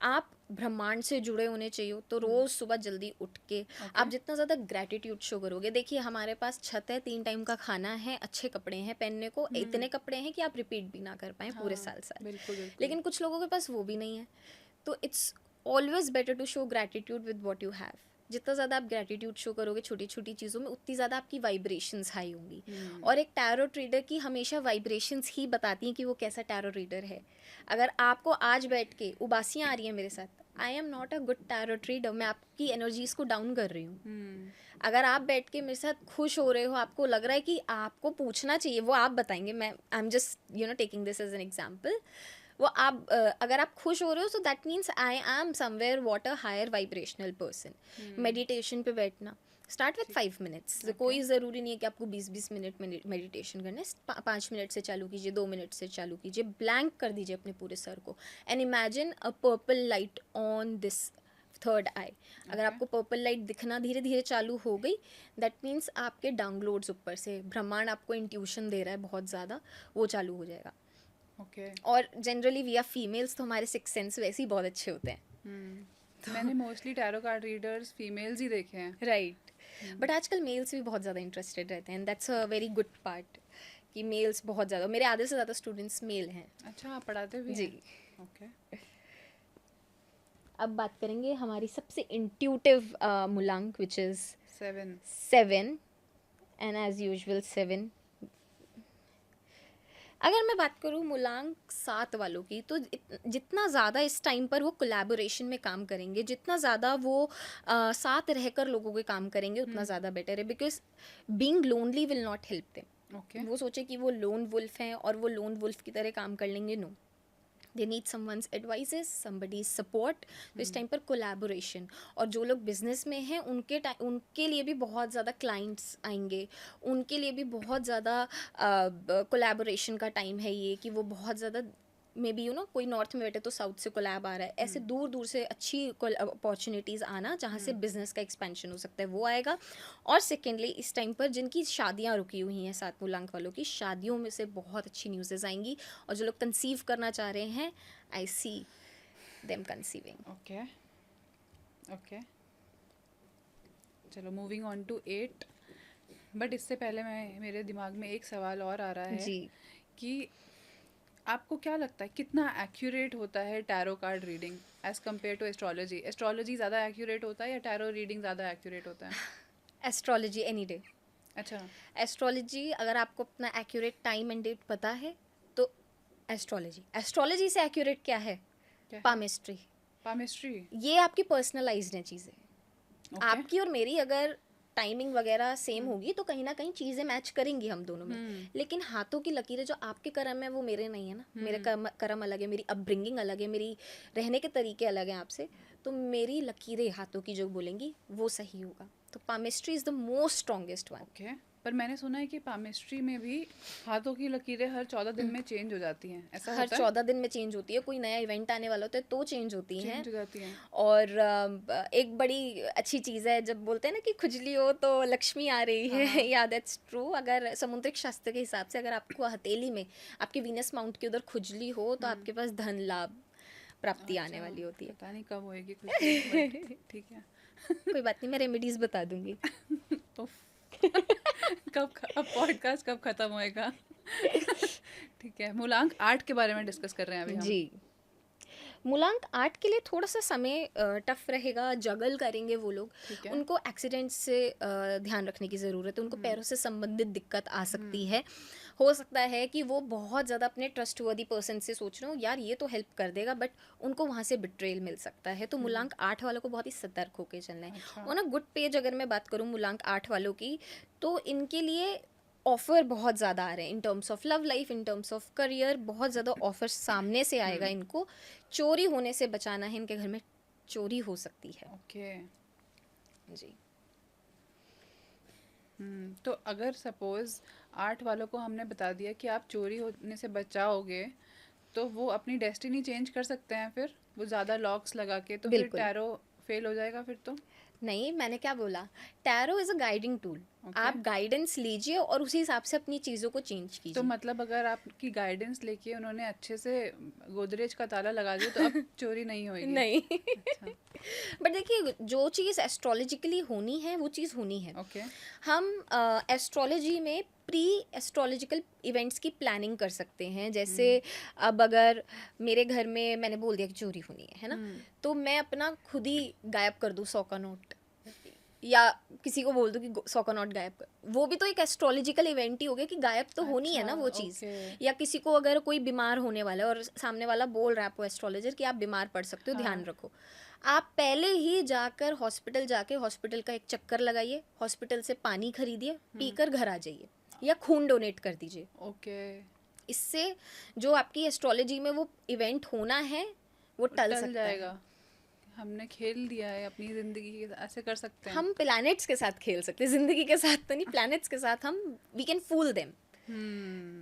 आप ब्रह्मांड से जुड़े होने चाहिए। तो रोज़ सुबह जल्दी उठ के आप जितना ज़्यादा ग्रैटिट्यूड शो करोगे, देखिए हमारे पास छत है, 3 टाइम का खाना है, अच्छे कपड़े हैं पहनने को, इतने कपड़े हैं कि आप रिपीट भी ना कर पाएँ पूरे साल। बिल्कुल बिल्कुल। लेकिन कुछ लोगों के पास वो भी नहीं है। तो it's always better to show gratitude with what you have. जितना ज़्यादा आप ग्रैटिट्यूड शो करोगे छोटी छोटी चीज़ों में, उतनी ज़्यादा आपकी वाइब्रेशंस हाई होंगी। और एक टैरो रीडर की हमेशा वाइब्रेशंस ही बताती हैं कि वो कैसा टैरो रीडर है। अगर आपको आज बैठ के उबासियाँ आ रही हैं मेरे साथ, I am not a good tarot reader, मैं आपकी एनर्जीज़ को डाउन कर रही हूँ। अगर आप बैठ के मेरे साथ खुश हो रहे हो, आपको लग रहा है कि आपको पूछना चाहिए, वो आप बताएंगे, मैं I am just taking this as an example. वो आप अगर आप खुश हो रहे हो, so that means I am somewhere what a higher vibrational person. Meditation पे बैठना, स्टार्ट विथ 5 मिनट्स। कोई ज़रूरी नहीं है कि आपको 20-20 मिनट में मेडिटेशन करना है। 5 मिनट से चालू कीजिए, 2 मिनट से चालू कीजिए, ब्लैंक कर दीजिए अपने पूरे सर को, and imagine a purple light on this third eye. अगर आपको पर्पल लाइट दिखना धीरे धीरे चालू हो गई, दैट मीन्स आपके डाउनलोड्स ऊपर से ब्रह्मांड आपको इंट्यूशन दे रहा है बहुत ज़्यादा, वो चालू हो जाएगा। ओके। और जनरली वी आर फीमेल्स, तो हमारे 6 सेंस वैसे ही बहुत अच्छे होते हैं। मैंने mostly tarot card readers females ही देखे हैं। राइट। बट आजकल मेल्स भी बहुत ज़्यादा इंटरेस्टेड रहते हैं, that's a very good part कि मेल्स बहुत ज़्यादा, मेरे आधे से ज़्यादा स्टूडेंट्स मेल हैं। अच्छा, आप पढ़ाते भी जी। हैं? ओके। अब बात करेंगे हमारी सबसे इंट्यूटिव मूलांक, which is 7। And as usual 7। अगर मैं बात करूँ मूलांक 7 वालों की, तो जितना ज़्यादा इस टाइम पर वो कोलैबोरेशन में काम करेंगे, जितना ज़्यादा वो साथ रहकर लोगों के काम करेंगे, उतना ज़्यादा बेटर है। Because being lonely will not help them. Okay. वो सोचे कि वो लोन वुल्फ हैं और वो लोन वुल्फ की तरह काम कर लेंगे, no, they need someone's advices, somebody's support. तो इस टाइम पर कोलैबोरेशन, और जो लोग बिजनेस में हैं उनके लिए भी बहुत ज़्यादा क्लाइंट्स आएंगे, उनके लिए भी बहुत ज़्यादा कोलैबोरेशन का टाइम है ये, कि वो बहुत ज़्यादा मे बी कोई नॉर्थ में बैठे तो साउथ से कोलैब आ रहा है, ऐसे दूर दूर से अच्छी अपॉर्चुनिटीज़ आना जहाँ से बिजनेस का एक्सपेंशन हो सकता है वो आएगा। और सेकेंडली इस टाइम पर जिनकी शादियाँ रुकी हुई हैं, 7 मूलांक वालों की शादियों में से बहुत अच्छी न्यूज़ेज आएंगी, और जो लोग कंसीव करना चाह रहे हैं, I see them conceiving. Okay okay, चलो मूविंग ऑन टू 8। बट इससे पहले मेरे दिमाग में एक सवाल और आ रहा है जी, कि आपको क्या लगता है कितना एक्यूरेट होता है tarot card reading as compare to astrology? Astrology ज़्यादा एक्यूरेट होता है या टैरो रीडिंग ज़्यादा एक्यूरेट होता है? Astrology any day. अच्छा। एस्ट्रोलॉजी अगर आपको अपना एक्यूरेट टाइम एंड डेट पता है तो एस्ट्रोलॉजी। एस्ट्रोलॉजी से एक्यूरेट क्या है? क्या है? पामिस्ट्री। पामिस्ट्री। ये आपकी पर्सनलाइज्ड है चीज़ें। ओके। आपकी और मेरी अगर टाइमिंग वगैरह सेम होगी तो कहीं ना कहीं चीज़ें मैच करेंगी हम दोनों में, लेकिन हाथों की लकीरें जो आपके कर्म है वो मेरे नहीं है ना। मेरे कर्म अलग है, मेरी अपब्रिंगिंग अलग है, मेरी रहने के तरीके अलग हैं आपसे, तो मेरी लकीरें हाथों की जो बोलेंगी वो सही होगा। तो palmistry is the most strongest one. Okay, पर मैंने सुना है कि पामिस्ट्री में भी हाथों की लकीरें हर 14 दिन में चेंज हो जाती हैं, ऐसा हर होता है? 14 दिन में चेंज होती है, कोई नया इवेंट आने वाला होता है तो चेंज होती हैं। चेंज हो जाती हैं। और एक बड़ी अच्छी चीज़ है जब बोलते हैं ना कि खुजली हो तो लक्ष्मी आ रही है। हाँ। या दैट्स ट्रू। अगर समुद्रिक शास्त्र के हिसाब से अगर आपको हथेली में आपके वीनस माउंट के उधर खुजली हो तो आपके पास धन लाभ प्राप्ति आने अच्छा, वाली होती है। पता नहीं कब होएगी खुजली, बट ठीक है। कोई बात नहीं, मैं रेमेडीज बता दूंगी। उफ, अब पॉडकास्ट कब खत्म होएगा? ठीक है, मूलांक 8 के बारे में डिस्कस कर रहे हैं अभी हम। जी, मूलांक 8 के लिए थोड़ा सा समय टफ रहेगा, जगल करेंगे वो लोग। ठीक है। उनको एक्सीडेंट से ध्यान रखने की ज़रूरत है, उनको पैरों से संबंधित दिक्कत आ सकती है। हो सकता है कि वो बहुत ज़्यादा अपने ट्रस्टवर्दी पर्सन से सोच रहे हो यार ये तो हेल्प कर देगा, बट उनको वहाँ से बिट्रेल मिल सकता है। तो मूलांक 8 वालों को बहुत ही सतर्क होकर चलना है। अच्छा। ऑन अ गुड पेज अगर मैं बात करूँ मूलांक 8 वालों की, तो इनके लिए ऑफ़र बहुत ज़्यादा आ रहे हैं in terms of love life, in terms of career. बहुत ज़्यादा ऑफर सामने से आएगा इनको। चोरी होने से बचाना है, इनके घर में चोरी हो सकती है। ओके। जी, तो अगर सपोज 8 वालों को हमने बता दिया कि आप चोरी होने से बचाओगे, तो वो अपनी डेस्टिनी चेंज कर सकते हैं फिर वो ज़्यादा लॉक्स लगा के, तो फिर बिल्कुल टैरो फेल हो जाएगा फिर तो? नहीं, मैंने क्या बोला, tarot is a guiding tool. Okay. आप गाइडेंस लीजिए और उसी हिसाब से अपनी चीज़ों को चेंज तो कीजिए। मतलब अगर आपकी गाइडेंस लेके उन्होंने अच्छे से गोदरेज का ताला लगा दिया तो अब चोरी नहीं होएगी? नहीं। अच्छा। बट देखिए, जो चीज़ एस्ट्रोलॉजिकली होनी है वो चीज़ होनी है। ओके। हम एस्ट्रोलॉजी में प्री एस्ट्रोलॉजिकल इवेंट्स की प्लानिंग कर सकते हैं। जैसे अब अगर मेरे घर में मैंने बोल दिया कि चोरी होनी है ना, तो मैं अपना खुद ही गायब कर दूँ 100 का नोट, या किसी को बोल दूँ कि 100 का नोट गायब कर, वो भी तो एक एस्ट्रोलॉजिकल इवेंट ही हो गया कि गायब तो होनी है ना वो चीज़। ओके। या किसी को अगर कोई बीमार होने वाला है और सामने वाला बोल रहा है आपको एस्ट्रोलॉजर कि आप बीमार पड़ सकते हो, ध्यान रखो, आप पहले ही जाकर हॉस्पिटल जाके हॉस्पिटल का एक चक्कर लगाइए, हॉस्पिटल से पानी खरीदिए, पीकर घर आ जाइए, या खून डोनेट कर दीजिए। ओके। इससे जो आपकी एस्ट्रोलॉजी में वो इवेंट होना है वो टल सकता जाएगा। है। हमने खेल दिया है अपनी ज़िंदगी, ऐसे कर सकते हैं। हम प्लैनेट्स के साथ खेल सकते हैं, जिंदगी के साथ तो नहीं, प्लैनेट्स के साथ हम वी कैन फूल देम,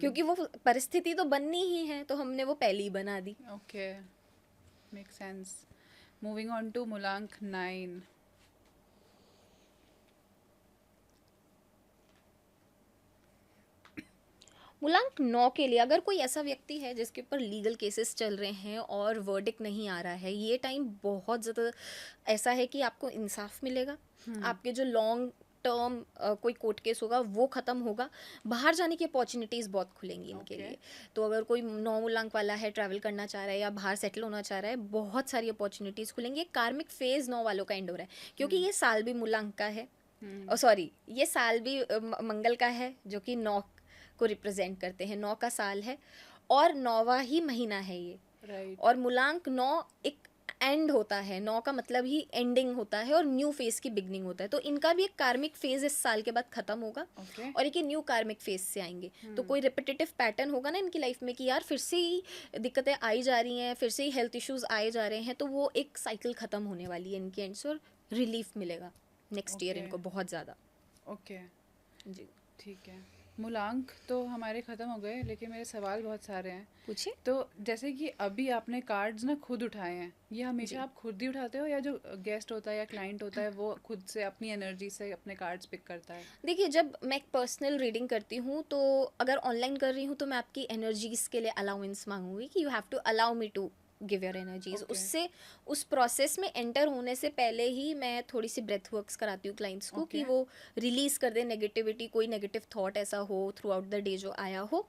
क्योंकि वो परिस्थिति तो बननी ही है, तो हमने वो पहले ही बना दी। Okay, make sense. Moving on to मूलांक 9। मूलांक 9 के लिए अगर कोई ऐसा व्यक्ति है जिसके ऊपर लीगल केसेस चल रहे हैं और वर्डिक्ट नहीं आ रहा है, ये टाइम बहुत ज़्यादा ऐसा है कि आपको इंसाफ मिलेगा। आपके जो लॉन्ग टर्म कोई कोर्ट केस होगा वो ख़त्म होगा, बाहर जाने की अपॉर्चुनिटीज़ बहुत खुलेंगी इनके लिए। तो अगर कोई 9 मूलांक वाला है, ट्रैवल करना चाह रहा है या बाहर सेटल होना चाह रहा है, बहुत सारी अपॉर्चुनिटीज़ खुलेंगी। कार्मिक फेज़ 9 वालों का एंड हो रहा है, क्योंकि ये साल भी मूलांक का है, और सॉरी ये साल भी मंगल का है, जो कि 9 को रिप्रेजेंट करते हैं। 9 का साल है और 9वां ही महीना है ये। राइट। और मूलांक 9 एक एंड होता है, 9 का मतलब ही एंडिंग होता है और न्यू फेज की बिगनिंग होता है। तो इनका भी एक कार्मिक फेज इस साल के बाद खत्म होगा, और एक न्यू कार्मिक फेज से आएंगे। तो कोई रिपीटेटिव पैटर्न होगा ना इनकी लाइफ में कि यार फिर से ही दिक्कतें आई जा रही हैं, फिर से ही हेल्थ इश्यूज आए जा रहे हैं, तो वो एक साइकिल खत्म होने वाली है इनके एंड से, और रिलीफ मिलेगा नेक्स्ट ईयर इनको बहुत ज़्यादा। ओके, जी, ठीक है। मूलांक तो हमारे ख़त्म हो गए, लेकिन मेरे सवाल बहुत सारे हैं। पूछिए। तो जैसे कि अभी आपने कार्ड्स ना खुद उठाए हैं, ये हमेशा जी। आप खुद ही उठाते हो, या जो गेस्ट होता है या क्लाइंट होता है वो खुद से अपनी एनर्जी से अपने कार्ड्स पिक करता है? देखिए, जब मैं एक पर्सनल रीडिंग करती हूँ तो अगर ऑनलाइन कर रही हूँ तो मैं आपकी एनर्जीज के लिए अलाउंस मांगूंगी कि you have to allow me to give your energies. Okay. उससे उस प्रोसेस में एंटर होने से पहले ही मैं थोड़ी सी ब्रेथ वर्क्स कराती हूँ क्लाइंट्स को कि ओके। वो रिलीज कर दे नेगेटिविटी, कोई नेगेटिव थॉट ऐसा हो थ्रू आउट द डे जो आया हो,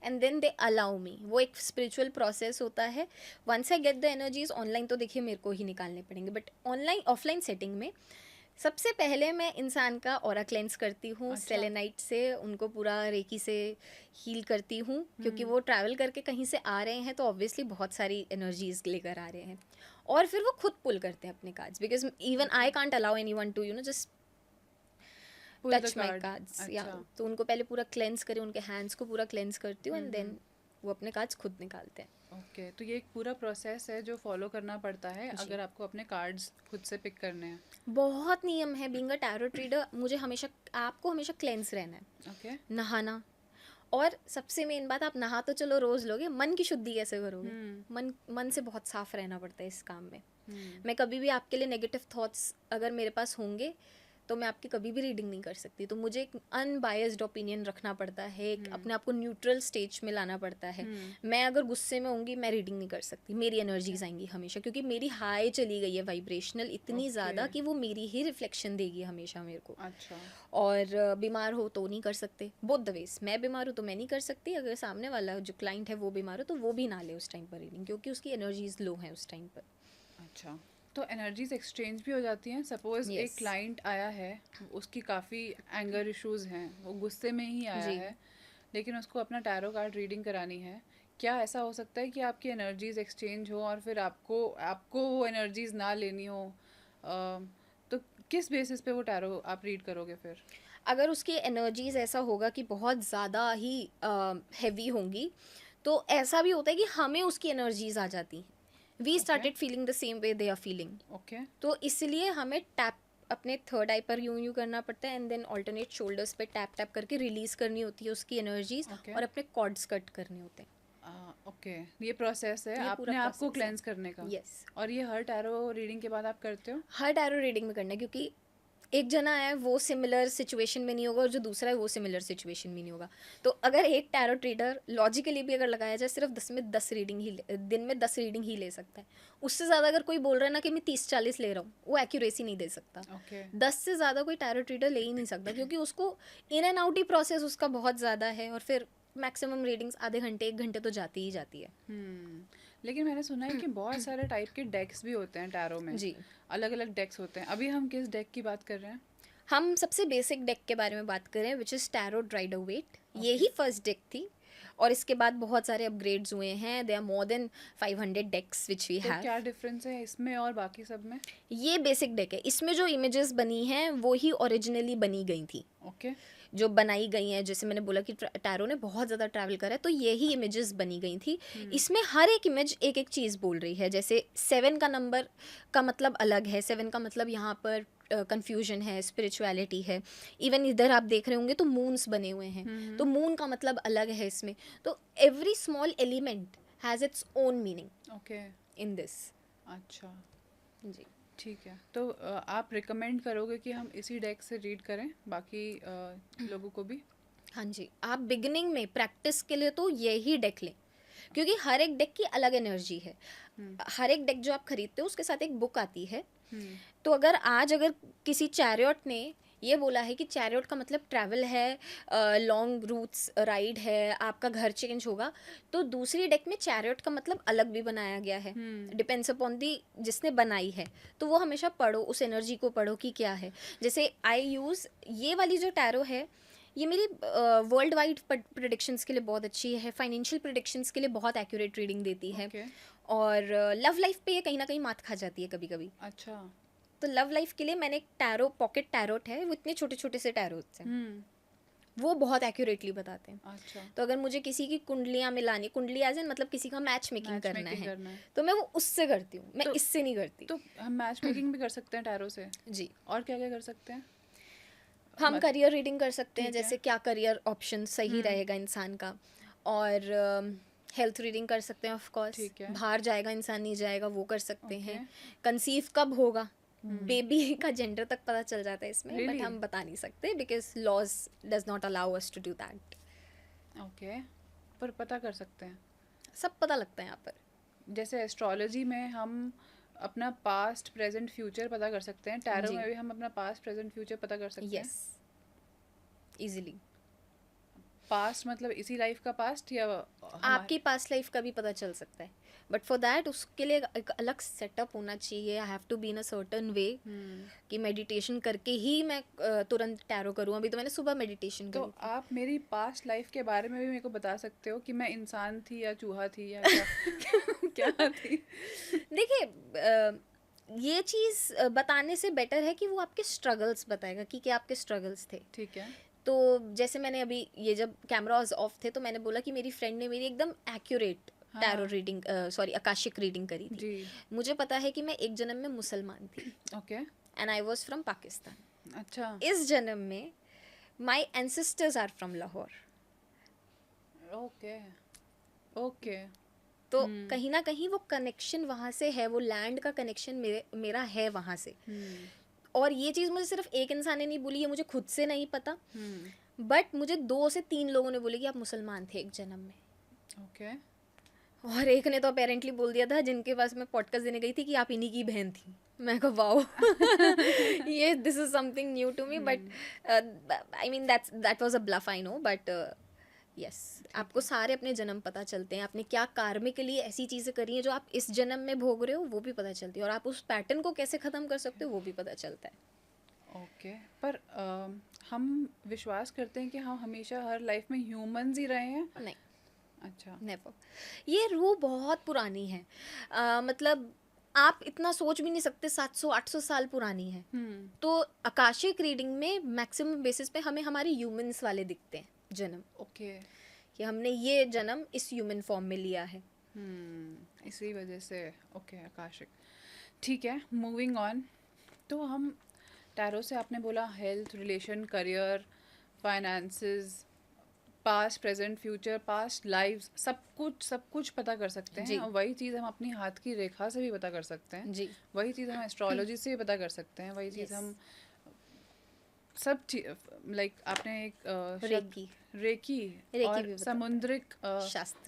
and then they allow me. वो एक स्पिरिचुअल प्रोसेस होता है। Once I get the energies online तो देखिए मेरे को ही निकालने पड़ेंगे, बट ऑनलाइन ऑफलाइन सेटिंग में सबसे पहले मैं इंसान का ऑरा क्लेंस करती हूँ अच्छा। सेलेनाइट से, उनको पूरा रेकी से हील करती हूँ, क्योंकि हम्म। वो ट्रैवल करके कहीं से आ रहे हैं तो ऑब्वियसली बहुत सारी एनर्जीज लेकर आ रहे हैं, और फिर वो खुद पुल करते हैं अपने cards, because even I can't allow anyone to just pull the touch my card. Cards, या अच्छा। तो उनको पहले पूरा क्लेंस करें, उनके हैंड्स को पूरा क्लेंस करती हूँ, एंड हम्म। देन वो अपने कार्ड्स खुद निकालते हैं। ओके, तो ये एक पूरा प्रोसेस है जो फॉलो करना पड़ता है जी, अगर आपको अपने कार्ड्स खुद से पिक करने हैं। बहुत नियम है बीइंग अ टैरो ट्रीडर। मुझे हमेशा, आपको हमेशा क्लेंस रहना है, ओके। नहाना, और सबसे मेन बात, आप नहा तो चलो रोज लोगे, मन की शुद्धि कैसे करोगे? हम्म। मन मन से बहुत साफ रहना पड़ता है इस काम में। हम्म। मैं कभी भी आपके लिए नेगेटिव थॉट्स अगर मेरे पास होंगे तो मैं आपकी कभी भी रीडिंग नहीं कर सकती। तो मुझे एक अनबायस्ड ओपिनियन रखना पड़ता है, एक हम्म। अपने आप को न्यूट्रल स्टेज में लाना पड़ता है। हम्म। मैं अगर गुस्से में होंगी मैं रीडिंग नहीं कर सकती, मेरी ओके। एनर्जीज आएंगी हमेशा, क्योंकि मेरी हाई चली गई है वाइब्रेशनल इतनी ओके। ज़्यादा कि वो मेरी ही रिफ्लेक्शन देगी हमेशा मेरे को। अच्छा। और बीमार हो तो नहीं कर सकते, बोथ द वेज। मैं बीमार हूँ तो मैं नहीं कर सकती, अगर सामने वाला जो क्लाइंट है वो बीमार हो तो वो भी ना ले उस टाइम पर रीडिंग, क्योंकि उसकी एनर्जीज लो हैं उस टाइम पर। अच्छा, तो एनर्जीज एक्सचेंज भी हो जाती हैं। सपोज एक यस। क्लाइंट आया है, उसकी काफ़ी एंगर इश्यूज हैं, वो गुस्से में ही आया जी। है, लेकिन उसको अपना टैरो कार्ड रीडिंग करानी है। क्या ऐसा हो सकता है कि आपकी एनर्जीज एक्सचेंज हो और फिर आपको आपको वो एनर्जीज ना लेनी हो? तो किस बेसिस पे वो टैरो आप रीड करोगे फिर? अगर उसकी एनर्जीज ऐसा होगा कि बहुत ज़्यादा ही हैवी होंगी, तो ऐसा भी होता है कि हमें उसकी एनर्जीज आ जाती हैं। We okay. Started feeling the same way they are feeling. Okay. तो इसलिए हमें टैप अपने थर्ड आई पर यूं यूं करना पड़ता है, एंड देन ऑल्टरनेट शोल्डर्स पे टैप टैप करके रिलीज करनी होती है उसकी एनर्जीज, ओके। और अपने कॉर्ड्स कट करने होते हैं। ओके, ये प्रोसेस है ये पूरा अपने आप को प्रोसेस है। क्लेंस करने का। यस। और ये हर टैरो रीडिंग के बाद आप करते हो? हर टैरो रीडिंग में करना है, क्योंकि एक जना है वो सिमिलर सिचुएशन में नहीं होगा, और जो दूसरा है वो सिमिलर सिचुएशन में नहीं होगा। तो अगर एक टैरो ट्रीडर लॉजिकली भी अगर लगाया जाए, सिर्फ 10 में 10 रीडिंग ही दिन में 10 रीडिंग ही ले सकता है। उससे ज़्यादा अगर कोई बोल रहा है ना कि मैं 30-40 ले रहा हूँ, वो एक्यूरेसी नहीं दे सकता। ओके। 10 से ज़्यादा कोई टैरो ट्रीडर ले ही नहीं सकता, क्योंकि उसको in and out he process उसका बहुत ज़्यादा है, और फिर मैक्सिमम रीडिंग्स आधे घंटे 1 घंटे तो जाती ही जाती है। लेकिन मैंने सुना है कि बहुत सारे टाइप के डेक्स भी होते हैं टैरो में। जी। अलग अलग डेक्स होते हैं। अभी हम किस डेक की बात कर रहे हैं? हम सबसे बेसिक डेक के बारे में बात करें, which is tarot rider Waite. ये ओके। ही फर्स्ट डेक थी, और इसके बाद बहुत सारे अपग्रेड्स हुए हैं। They are more than 500 decks which we तो हैव। क्या डिफरेंस है इसमें और बाकी सब में? ये बेसिक डेक है, इसमें जो इमेजेस बनी हैं वो ही ओरिजिनली बनी गई थी, ओके। जो बनाई गई हैं। जैसे मैंने बोला कि टैरो ने बहुत ज़्यादा ट्रैवल करा है, तो ये ही इमेजेस बनी गई थी। इसमें हर एक इमेज एक एक चीज़ बोल रही है। जैसे 7 का नंबर का मतलब अलग है, 7 का मतलब यहाँ पर कंफ्यूजन है, स्पिरिचुअलिटी है। इवन इधर आप देख रहे होंगे तो मून्स बने हुए हैं, तो मून का मतलब अलग है इसमें। तो every small element has its own meaning okay. In this. अच्छा, जी। ठीक है। तो आप रिकमेंड करोगे कि हम इसी डेक से रीड करें बाकी लोगों को भी? हाँ जी, आप बिगिनिंग में प्रैक्टिस के लिए तो यही डेक लें, क्योंकि हर एक डेक की अलग एनर्जी है। हर एक डेक जो आप खरीदते हो उसके साथ एक बुक आती है। तो अगर किसी चैरियट ने ये बोला है कि चैरियट का मतलब ट्रैवल है, लॉन्ग रूट्स राइड है, आपका घर चेंज होगा, तो दूसरी डेक में चैरियट का मतलब अलग भी बनाया गया है, डिपेंड्स अपॉन दी जिसने बनाई है। तो वो हमेशा पढ़ो, उस एनर्जी को पढ़ो कि क्या है। जैसे आई यूज़ ये वाली जो टैरो है, ये मेरी वर्ल्ड वाइड प्रिडिक्शंस के लिए बहुत अच्छी है, फाइनेंशियल प्रिडिक्शंस के लिए बहुत एक्यूरेट रीडिंग देती है, ओके। और लव लाइफ पे ये कहीं ना कहीं मात खा जाती है कभी कभी। अच्छा। तो लव लाइफ के लिए मैंने एक टैरो पॉकेट टैरोट है, वो इतने छोटे छोटे से टैरोट्स हैं, वो बहुत एक्यूरेटली बताते हैं। अच्छा। तो अगर मुझे किसी की कुंडलियाँ मिलानी, कुंडली एज इन मतलब किसी का मैच मेकिंग करना है, तो मैं वो उससे करती हूँ, मैं इससे नहीं करती। तो हम मैच मेकिंग भी कर सकते हैं टैरो से? जी। और क्या क्या कर सकते हैं? हम करियर रीडिंग कर सकते हैं, ठीक है। जैसे क्या करियर ऑप्शन सही रहेगा इंसान का, और हेल्थ रीडिंग कर सकते हैं ऑफ कोर्स, ठीक है। बाहर जाएगा इंसान नहीं जाएगा वो कर सकते हैं, ओके। कंसीव कब होगा, बेबी का जेंडर तक पता चल जाता है इसमें, बट Really? हम बता नहीं सकते because laws does not allow us to do that. Okay, पर पता कर सकते हैं। सब पता लगता है यहाँ पर। जैसे एस्ट्रोलॉजी में हम अपना पास्ट प्रेजेंट फ्यूचर पता कर सकते हैं, टैरो जी। में भी हम अपना पास्ट प्रेजेंट फ्यूचर पता कर सकते हैं। Yes, easily. पास्ट मतलब इसी लाइफ का पास्ट या आपकी पास्ट लाइफ का भी पता चल सकता है, बट फॉर दैट उसके लिए एक अलग सेटअप होना चाहिए। I have to be in a certain way कि मेडिटेशन करके ही मैं तुरंत टैरो करूँ। अभी तो मैंने सुबह मेडिटेशन तो करी थी। आप मेरी पास्ट लाइफ के बारे में भी मेरे को बता सकते हो कि मैं इंसान थी या चूहा थी या क्या क्या थी? देखिए, ये चीज़ बताने से बेटर है कि वो आपके स्ट्रगल्स बताएगा कि क्या आपके स्ट्रगल्स थे। ठीक है। तो जैसे मैंने अभी ये जब कैमराज ऑफ थे तो मैंने बोला कि मेरी फ्रेंड ने मेरी एकदम accurate tarot reading, sorry Akashic reading करी थी। जी। मुझे पता है कि मैं एक जन्म में मुसलमान थी okay. And I was from Pakistan. अच्छा। इस जन्म में my ancestors are from Lahore. Okay. Okay. तो कहीं ना कहीं वो कनेक्शन वहाँ से है, वो लैंड का कनेक्शन मेरा है वहाँ से। और ये चीज़ मुझे सिर्फ एक इंसान ने नहीं बोली, ये मुझे खुद से नहीं पता, बट मुझे 2 से 3 लोगों ने बोले कि आप मुसलमान थे एक जन्म में। ओके। और एक ने तो अपेरेंटली बोल दिया था जिनके पास मैं पॉडकास्ट देने गई थी कि आप इन्हीं की बहन थी। मैं कहा वाओ, ये this is something new to me, but I mean that was a bluff, I know, but yes, आपको सारे अपने जन्म पता चलते हैं। आपने क्या कार्मिकली ऐसी चीज़ें करी हैं जो आप इस जन्म में भोग रहे हो वो भी पता चलती है, और आप उस पैटर्न को कैसे ख़त्म कर सकते हो वो भी पता चलता है। ओके, पर हम विश्वास करते हैं कि हम हमेशा हर लाइफ में ह्यूमंस ही रहे हैं? नहीं, अच्छा। नेवर। ये रूह बहुत पुरानी है, मतलब आप इतना सोच भी नहीं सकते, 700-800 साल पुरानी है। तो आकाशिक रीडिंग में मैक्सिमम बेसिस पे हमें हमारे ह्यूमंस वाले दिखते हैं जन्म। ओके। कि हमने ये जन्म इस ह्यूमन फॉर्म में लिया है। इसी वजह से। Okay, Akashic. ठीक है, मूविंग ऑन। तो हम टैरो से, आपने बोला health, relation, career, finances, past present future, past lives, सब कुछ पता कर सकते हैं। और वही चीज़ हम अपनी हाथ की रेखा से भी पता कर सकते हैं। जी। वही चीज़ हम एस्ट्रोलॉजी से भी पता कर सकते हैं। वही चीज़ हम सब लाइक आपने एक रेकी रेकी भी और बता समुद्रिक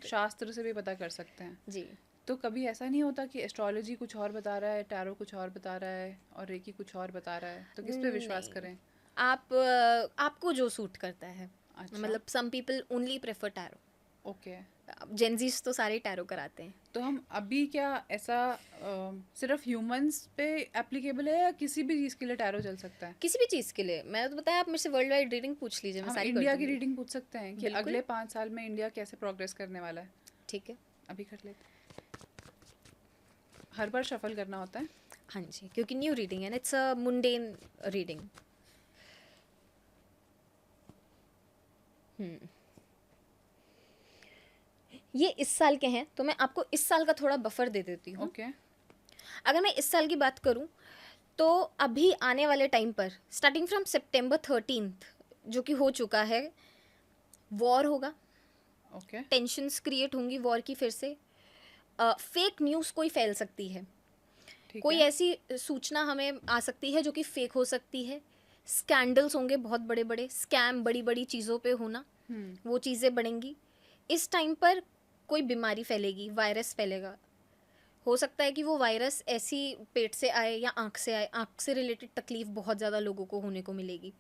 शास्त्र से भी पता कर सकते हैं। जी। तो कभी ऐसा नहीं होता कि एस्ट्रोलॉजी कुछ और बता रहा है, टैरो कुछ और बता रहा है और रेकी कुछ और बता रहा है, तो किस पे विश्वास करें? आपको जो सूट करता है। अच्छा। मतलब some people only prefer tarot. Okay. Gen Zs तो सारे टैरो कराते हैं। तो हम अभी क्या ऐसा सिर्फ ह्यूमंस पे एप्लीकेबल है या किसी भी चीज़ के लिए टैरो चल सकता है? किसी भी चीज़ के लिए। मैंने तो बताया, आप मेरे से वर्ल्ड वाइड रीडिंग पूछ लीजिए, मैं हम सारी इंडिया कर की दूंगी। रीडिंग पूछ सकते हैं कि बिल्कुल। अगले 5 साल में इंडिया कैसे प्रोग्रेस करने वाला है? ठीक है, अभी कर लेते। हर बार शफल करना होता है? हाँ जी, क्योंकि न्यू रीडिंग है ना, इट्स अ मुंडेन रीडिंग। ये इस साल के हैं तो मैं आपको इस साल का थोड़ा बफर दे देती हूँ। ओके। अगर मैं इस साल की बात करूँ तो अभी आने वाले टाइम पर स्टार्टिंग फ्रॉम September 13th जो कि हो चुका है, वॉर होगा। ओके। टेंशन्स क्रिएट होंगी वॉर की फिर से। फेक न्यूज़ कोई फैल सकती है, कोई ऐसी सूचना हमें आ सकती है जो कि फेक हो सकती है। स्कैंडल्स होंगे बहुत बड़े बड़े, स्कैम बड़ी बड़ी चीज़ों पे होना, वो चीज़ें बढ़ेंगी। इस टाइम पर कोई बीमारी फैलेगी, वायरस फैलेगा। हो सकता है कि वो वायरस ऐसी पेट से आए या आँख से आए, आँख से रिलेटेड तकलीफ बहुत ज़्यादा लोगों को होने को मिलेगी।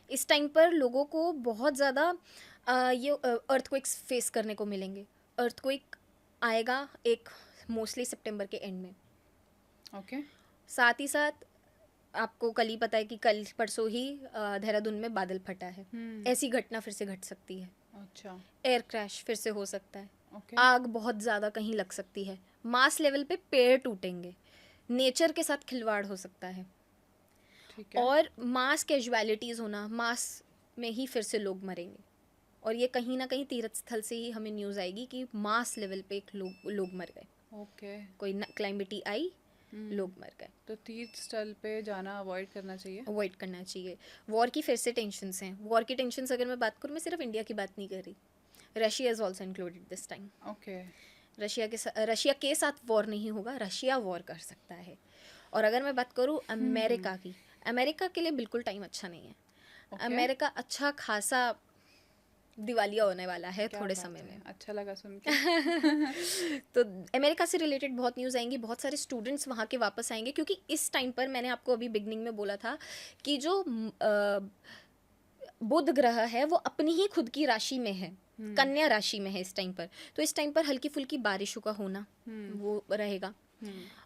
इस टाइम पर लोगों को बहुत ज़्यादा ये अर्थक्वेक्स फेस करने को मिलेंगे। अर्थक्वेक आएगा एक मोस्टली सितंबर के एंड में। ओके। साथ ही साथ आपको कल ही पता है कि कल परसों ही देहरादून में बादल फटा है। ऐसी घटना फिर से घट सकती है। अच्छा। एयर क्रैश फिर से हो सकता है। ओके। आग बहुत ज़्यादा कहीं लग सकती है। मास लेवल पे पेड़ टूटेंगे। नेचर के साथ खिलवाड़ हो सकता है। ठीक है। और मास कैजुअलिटीज़ होना, मास में ही फिर से लोग मरेंगे। और ये कहीं ना कहीं तीर्थ स्थल से ही हमें न्यूज़ आएगी कि मास लेवल पे एक लोग मर गए। ओके। कोई क्लाइमेटी आई लोग मर गए। तो तीर्थ स्थल पे जाना अवॉइड करना चाहिए। अवॉइड करना चाहिए। वॉर की फिर से टेंशन्स हैं। वॉर की टेंशन्स अगर मैं बात करूँ, मैं सिर्फ इंडिया की बात नहीं कर रही, Russia is also included this time. Okay. Russia के साथ वॉर नहीं होगा, रशिया वॉर कर सकता है। और अगर मैं बात करूँ अमेरिका की, अमेरिका के लिए बिल्कुल टाइम अच्छा नहीं है। ओके। अमेरिका अच्छा खासा दिवालिया होने वाला है क्या थोड़े बात समय है, में। अच्छा लगा सुन के। तो अमेरिका से रिलेटेड बहुत न्यूज़ आएंगी, बहुत सारे स्टूडेंट्स वहाँ के वापस आएंगे, क्योंकि इस टाइम पर मैंने आपको अभी बिगनिंग में बोला था कि जो बुध ग्रह है वो अपनी ही खुद की राशि में है, कन्या राशि में है इस टाइम पर। तो इस टाइम पर हल्की फुल्की बारिशों का होना वो रहेगा।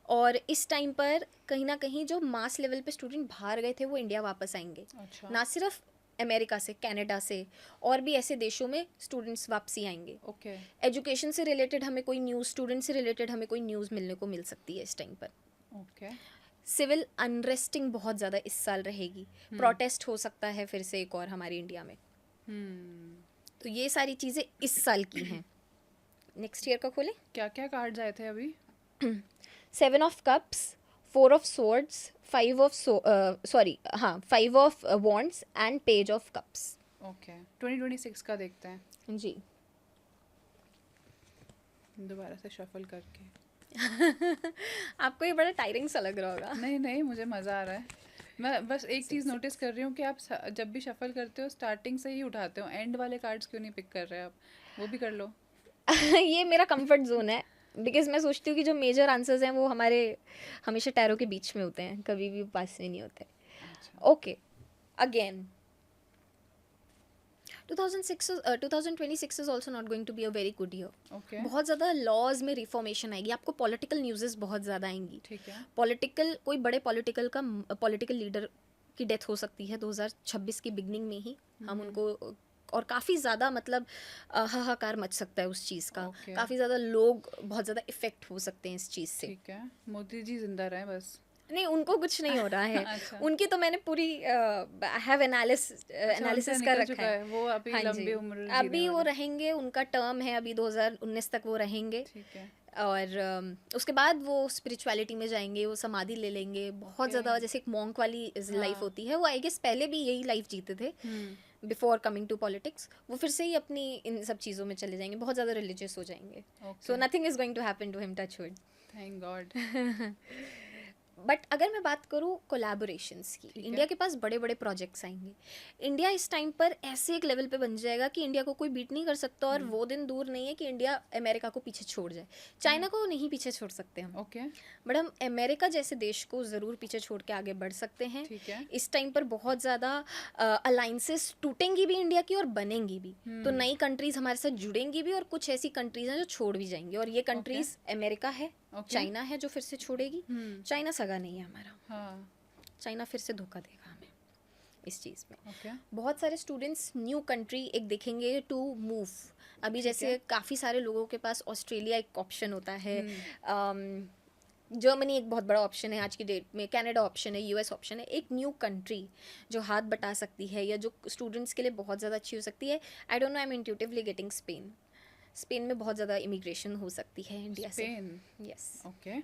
और इस टाइम पर कहीं ना कहीं जो मास लेवल पे स्टूडेंट बाहर गए थे वो इंडिया वापस आएंगे। अच्छा। ना सिर्फ अमेरिका से, कनाडा से, और भी ऐसे देशों में स्टूडेंट्स वापसी आएंगे। ओके। एजुकेशन से रिलेटेड हमें कोई न्यूज़, स्टूडेंट से रिलेटेड हमें कोई न्यूज़ मिलने को मिल सकती है इस टाइम पर। ओके। सिविल अनरेस्टिंग बहुत ज़्यादा इस साल रहेगी। प्रोटेस्ट हो सकता है फिर से एक और हमारी इंडिया में। तो ये सारी चीज़ें इस साल की हैं। नेक्स्ट ईयर का खोलें। क्या क्या कार्ड्स आए थे अभी? 7 of cups, 4 of swords, 5 of five of wands and page of cups. Okay. 2026 का देखते हैं जी। दोबारा से शफल करके। आपको ये बड़ा टायरिंग सा लग रहा होगा। नहीं नहीं, मुझे मज़ा आ रहा है। मैं बस एक चीज़ नोटिस कर रही हूँ कि आप जब भी शफल करते हो स्टार्टिंग से ही उठाते हो, एंड वाले कार्ड्स क्यों नहीं पिक कर रहे आप? वो भी कर लो। ये मेरा कंफर्ट जोन है, बिकॉज मैं सोचती हूँ कि जो मेजर आंसर्स हैं वो हमारे हमेशा टैरो के बीच में होते हैं, कभी भी पास में नहीं होते। अच्छा। Okay, again 2026 is also not going to be a very good year. Okay. बहुत ज़्यादा लॉज में रिफॉर्मेशन आएगी, आपको पॉलिटिकल न्यूज़ेस बहुत ज़्यादा आएंगी। ठीक है। कोई बड़े पॉलिटिकल लीडर की डेथ हो सकती है 2026 की बिगनिंग में ही। हम उनको, और काफ़ी ज़्यादा मतलब हाहाकार मच सकता है उस चीज़ का। Okay. काफ़ी ज़्यादा लोग बहुत ज़्यादा इफ़ेक्ट हो सकते हैं इस चीज़ से। ठीक है, मोदी जी जिंदा रहे बस। नहीं, उनको कुछ नहीं हो रहा है। अच्छा। उनकी तो मैंने पूरी हैव अच्छा, उनका एनालिसिस कर निकल रखा चुका है। है, वो अभी हाँ जी, लंबी उम्र जीने अभी वो वाले। रहेंगे, उनका टर्म है अभी 2019 तक वो रहेंगे। ठीक है। और उसके बाद वो स्पिरिचुअलिटी में जाएंगे, वो समाधि ले लेंगे बहुत ज़्यादा, जैसे एक मॉन्क वाली लाइफ होती है, वो आई गेस पहले भी यही लाइफ जीते थे बिफोर कमिंग टू पॉलिटिक्स। वो फिर से ही अपनी इन सब चीज़ों में चले जाएंगे, बहुत ज़्यादा रिलीजियस हो जाएंगे। So nothing is going to happen to him, touch wood. Thank God. But अगर मैं बात करूँ कोलैबोरेशंस की, इंडिया के पास बड़े बड़े प्रोजेक्ट्स आएंगे। इंडिया इस टाइम पर ऐसे एक लेवल पे बन जाएगा कि इंडिया को कोई बीट नहीं कर सकता, और वो दिन दूर नहीं है कि इंडिया अमेरिका को पीछे छोड़ जाए। चाइना को नहीं पीछे छोड़ सकते हम। ओके। बट हम अमेरिका जैसे देश को ज़रूर पीछे छोड़ के आगे बढ़ सकते हैं। ठीक है। इस टाइम पर बहुत ज़्यादा अलाइंसेस टूटेंगी भी इंडिया की, और बनेंगी भी। तो नई कंट्रीज़ हमारे साथ जुड़ेंगी भी, और कुछ ऐसी कंट्रीज़ हैं जो छोड़ भी जाएंगी। और ये कंट्रीज़ अमेरिका है, चाइना है जो फिर से छोड़ेगी। चाइना सगा नहीं है हमारा। हाँ। चाइना फिर से धोखा देगा हमें इस चीज़ में। ओके। बहुत सारे स्टूडेंट्स न्यू कंट्री एक देखेंगे टू मूव। अभी जैसे काफ़ी सारे लोगों के पास ऑस्ट्रेलिया एक ऑप्शन होता है, जर्मनी एक बहुत बड़ा ऑप्शन है आज की डेट में, कनाडा ऑप्शन है, यूएस ऑप्शन है। एक न्यू कंट्री जो हाथ बटा सकती है, या जो स्टूडेंट्स के लिए बहुत ज़्यादा अच्छी हो सकती है। I don't know, I am intuitively getting Spain. Spain में बहुत ज़्यादा इमिग्रेशन हो सकती है इंडिया से। यस। ओके,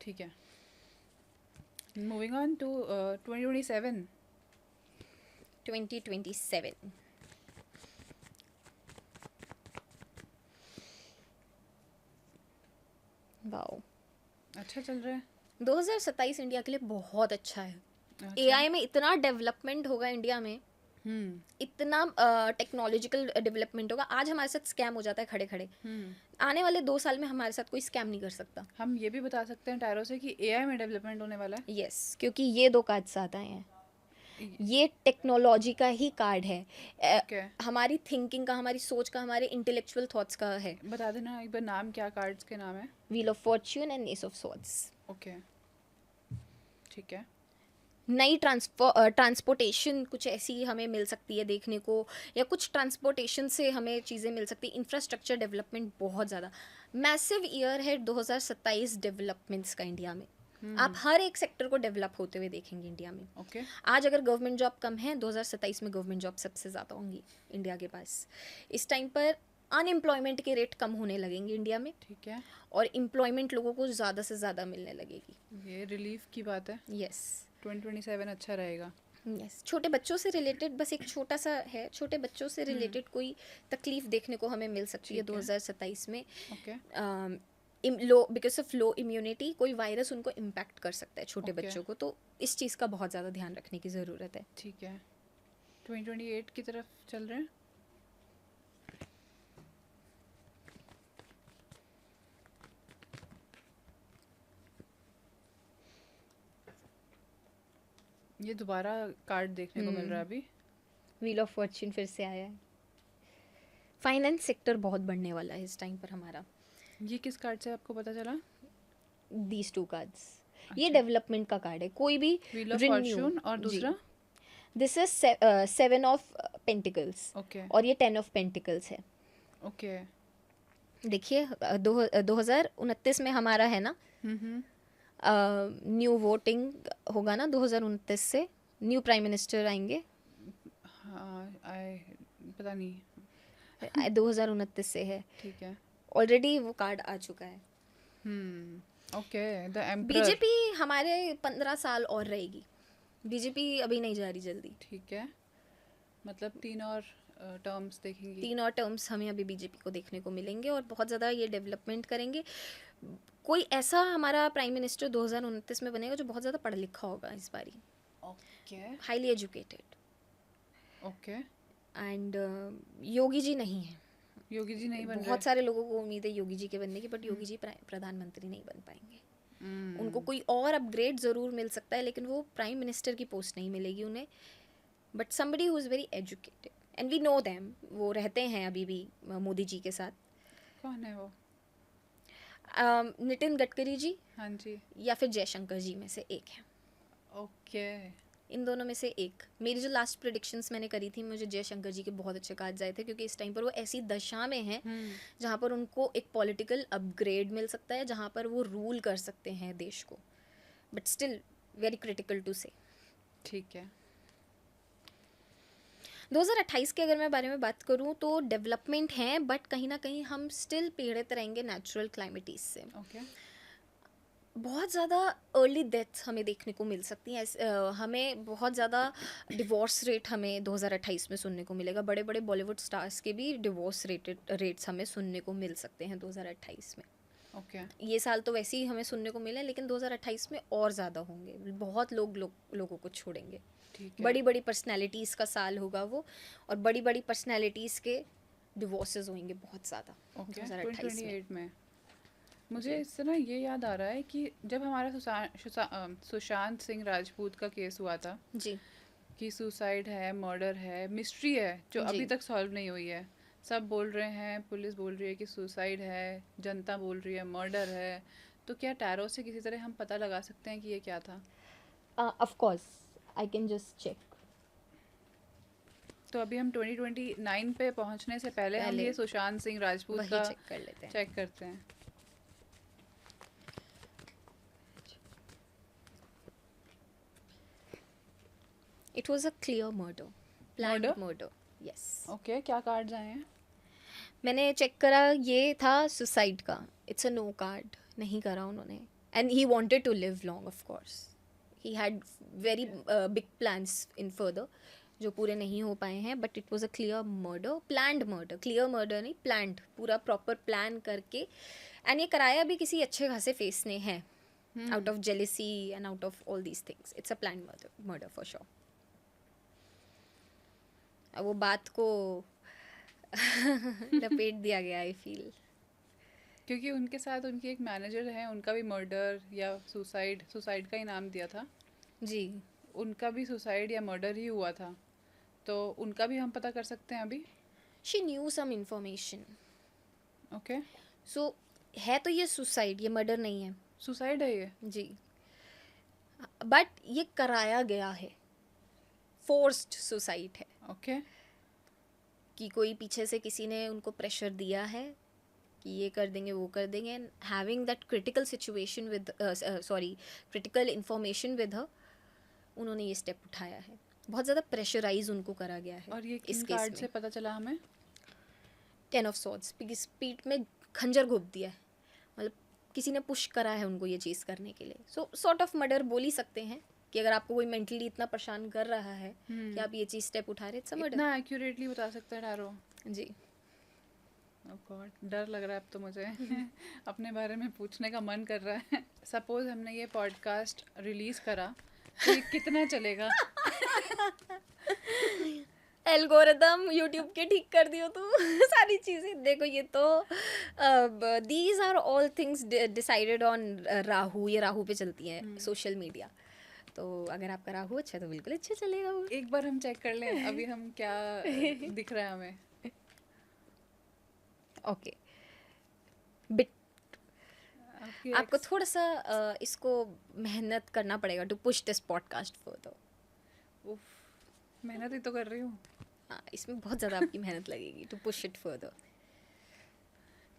ठीक है। Moving on to 2027। 2027 वाओ, अच्छा चल रहा है। 2027 इंडिया के लिए बहुत अच्छा है। अच्छा। एआई में इतना डेवलपमेंट होगा इंडिया में, इतना टेक्नोलॉजिकल डेवलपमेंट होगा। आज हमारे साथ स्कैम हो जाता है खड़े खड़े, आने वाले 2 साल में हमारे साथ कोई स्कैम नहीं कर सकता। हम ये भी बता सकते हैं टैरो से कि एआई में डेवलपमेंट होने वाला है। यस, क्योंकि ये 2 कार्ड साथ आए हैं। ये टेक्नोलॉजी का ही कार्ड है। Okay. हमारी थिंकिंग का, हमारी सोच का, हमारे इंटेलेक्चुअल थॉट्स का है। बता देना एक बार नाम, क्या कार्ड्स के नाम है? Wheel of Fortune and S of swords. Okay, ठीक है। नई ट्रांसपोर्टेशन कुछ ऐसी हमें मिल सकती है देखने को, या कुछ ट्रांसपोर्टेशन से हमें चीज़ें मिल सकती है। इंफ्रास्ट्रक्चर डेवलपमेंट बहुत ज़्यादा मैसिव ईयर है 2027 डेवलपमेंट्स का इंडिया में। आप हर एक सेक्टर को डेवलप होते हुए देखेंगे इंडिया में। ओके। आज अगर गवर्नमेंट जॉब कम है, 2027 में गवर्नमेंट जॉब सबसे ज़्यादा होंगी इंडिया के पास। इस टाइम पर अनएम्प्लॉयमेंट के रेट कम होने लगेंगे इंडिया में, ठीक है, और एम्प्लॉयमेंट लोगों को ज़्यादा से ज़्यादा मिलने लगेगी. ये रिलीफ की बात है. यस. 2027 अच्छा रहेगा. यस. छोटे बच्चों से रिलेटेड बस एक छोटा सा है, छोटे बच्चों से रिलेटेड कोई तकलीफ देखने को हमें मिल सकती है ठीक है. 2027 में. Okay. Low because of low immunity कोई वायरस उनको इम्पैक्ट कर सकता है छोटे Okay. बच्चों को, तो इस चीज़ का बहुत ज़्यादा ध्यान रखने की ज़रूरत है. ठीक है. 2028 की तरफ चल रहे हैं. ये दोबारा कार्ड देखने को मिल रहा है अभी. व्हील ऑफ फॉर्च्यून फिर से आया है. फाइनेंस सेक्टर बहुत बढ़ने वाला है इस टाइम पर हमारा. ये किस कार्ड से आपको पता चला? These two cards. ये अच्छा. डेवलपमेंट का कार्ड है. कोई भी व्हील ऑफ renew, फॉर्च्यून और जी. दूसरा. This is 7 of pentacles okay. और ये 10 ऑफ पेंटिकल्स है. ओके. देखिए 2029 में हमारा है ना, हम्म. न्यू वोटिंग होगा ना 2029 से, न्यू प्राइम मिनिस्टर आएंगे. हाँ, पता नहीं. 2029 से है. ठीक है. ऑलरेडी वो कार्ड आ चुका है. ओके. The emperor. बीजेपी हमारे 15 साल और रहेगी. बीजेपी अभी नहीं जा रही जल्दी. ठीक है. मतलब 3 और टर्म्स देखेंगी. 3 और टर्म्स हमें अभी बीजेपी को देखने को मिलेंगे और बहुत ज़्यादा ये डेवलपमेंट करेंगे. कोई ऐसा हमारा प्राइम मिनिस्टर 2029 में बनेगा जो बहुत ज़्यादा पढ़ा लिखा होगा इस बारी. Okay. Highly educated. Okay. And Yogi ji नहीं है. योगी जी नहीं बन रहे. बहुत सारे लोगों को उम्मीद है योगी जी के बनने की, बट योगी जी प्रधानमंत्री नहीं बन पाएंगे. उनको कोई और अपग्रेड ज़रूर मिल सकता है, लेकिन वो प्राइम मिनिस्टर की पोस्ट नहीं मिलेगी उन्हें. But somebody who is very educated and we know them, वो रहते हैं अभी भी मोदी जी के साथ. कौन है वो? नितिन गडकरी जी हाँ जी. या फिर जयशंकर जी में से एक है. ओके. इन दोनों में से एक. मेरी जो लास्ट प्रेडिक्शंस मैंने करी थी, मुझे जयशंकर जी के बहुत अच्छे कार्ड्स आए थे, क्योंकि इस टाइम पर वो ऐसी दशा में हैं जहाँ पर उनको एक पॉलिटिकल अपग्रेड मिल सकता है, जहाँ पर वो रूल कर सकते हैं देश को. But still very critical to say. ठीक है. 2028 के अगर मैं बारे में बात करूँ तो डेवलपमेंट है, बट कहीं ना कहीं हम स्टिल पीड़ित रहेंगे नेचुरल क्लाइमेटीज से. ओके. बहुत ज़्यादा अर्ली डेथ्स हमें देखने को मिल सकती हैं. हमें बहुत ज़्यादा डिवोर्स रेट हमें 2028 में सुनने को मिलेगा. बड़े बड़े बॉलीवुड स्टार्स के भी डिवोर्स रेट्स हमें सुनने को मिल सकते हैं 2028 में. ओके. ये साल तो वैसे ही हमें सुनने को मिले, लेकिन 2028 में और ज़्यादा होंगे. बहुत लोगों को छोड़ेंगे. ठीक है. बड़ी बड़ी पर्सनैलिटीज़ का साल होगा वो, और बड़ी बड़ी पर्सनैलिटीज़ के डिवोर्सेस होंगे बहुत ज़्यादा. ओके. 2028 में 2028 में मुझे इससे ना ये याद आ रहा है कि जब हमारा सुशांत सिंह राजपूत का केस हुआ था जी, कि सुसाइड है, मर्डर है, मिस्ट्री है जो जी. अभी तक सॉल्व नहीं हुई है. सब बोल रहे हैं, पुलिस बोल रही है कि सुसाइड है, जनता बोल रही है मर्डर है. तो क्या टैरो से किसी तरह हम पता लगा सकते हैं कि ये क्या था? Of course I can just check. तो अभी हम 2029 पे पहुंचने से पहले हम पहले ये सुशांत सिंह राजपूत वही का चेक कर लेते हैं. चेक करते हैं. It was a clear murder, planned Murder? Murder. Yes. Okay. क्या कार्ड्स आए हैं? मैंने चेक करा, ये था सुसाइड का. It's a no card. नहीं करा उन्होंने. And he wanted to live long. Of course he had very big plans in further जो पूरे नहीं हो पाए हैं. But it was a clear murder, planned murder. Clear murder नहीं, प्लान्ड. पूरा प्रॉपर प्लान करके. एंड ये कराया भी किसी अच्छे खासे फेस ने है, out of jealousy and out of all these things. It's a planned murder for sure. अब वो बात को लपेट दिया गया, आई फील. क्योंकि उनके साथ उनकी एक मैनेजर है, उनका भी मर्डर या सुसाइड का ही नाम दिया था. जी. उनका भी सुसाइड या मर्डर ही हुआ था, तो उनका भी हम पता कर सकते हैं अभी. She knew some information. Okay. So है तो ये सुसाइड, ये मर्डर नहीं है. सुसाइड है ये. जी. बट ये कराया गया है, फोर्स्ड सुसाइड है. ओके. कि कोई पीछे से किसी ने उनको प्रेशर दिया है कि ये कर देंगे वो कर देंगे. And having that critical situation with critical information with her, उन्होंने ये स्टेप उठाया है. बहुत ज़्यादा प्रेशराइज उनको करा गया है. और ये इस किन केस कार्ड में से पता चला हमें? 10 ऑफ सॉर्ड्स, पीठ में खंजर घोंप दिया है, मतलब किसी ने पुश करा है उनको ये चीज़ करने के लिए. सो सॉर्ट ऑफ मर्डर बोल ही सकते हैं कि अगर आपको कोई मेंटली इतना परेशान कर रहा है कि आप ये चीज़ स्टेप उठा रहे, इट्स अ मर्डर. इतना एक्यूरेटली बता सकता है टैरो. जी. ओह गॉड, डर लग रहा है अब तो मुझे. अपने बारे में पूछने का मन कर रहा है. सपोज हमने ये पॉडकास्ट रिलीज करा तो ये कितना चलेगा? एल्गोरिदम यूट्यूब के ठीक कर दियो तू. सारी चीज़ें देखो, ये तो these are all things decided on Rahu. ये राहु पे चलती है सोशल मीडिया. तो अगर आपका राहु अच्छा है तो बिल्कुल अच्छा चलेगा वो. एक बार हम चेक कर लें अभी हम क्या दिख रहा है हमें. ओके. बिट आपको थोड़ा सा इसको मेहनत करना पड़ेगा to push this podcast further. उफ, मेहनत ही तो कर रही हूँ. हाँ, इसमें बहुत ज़्यादा आपकी मेहनत लगेगी टू पुश इट फर्दर.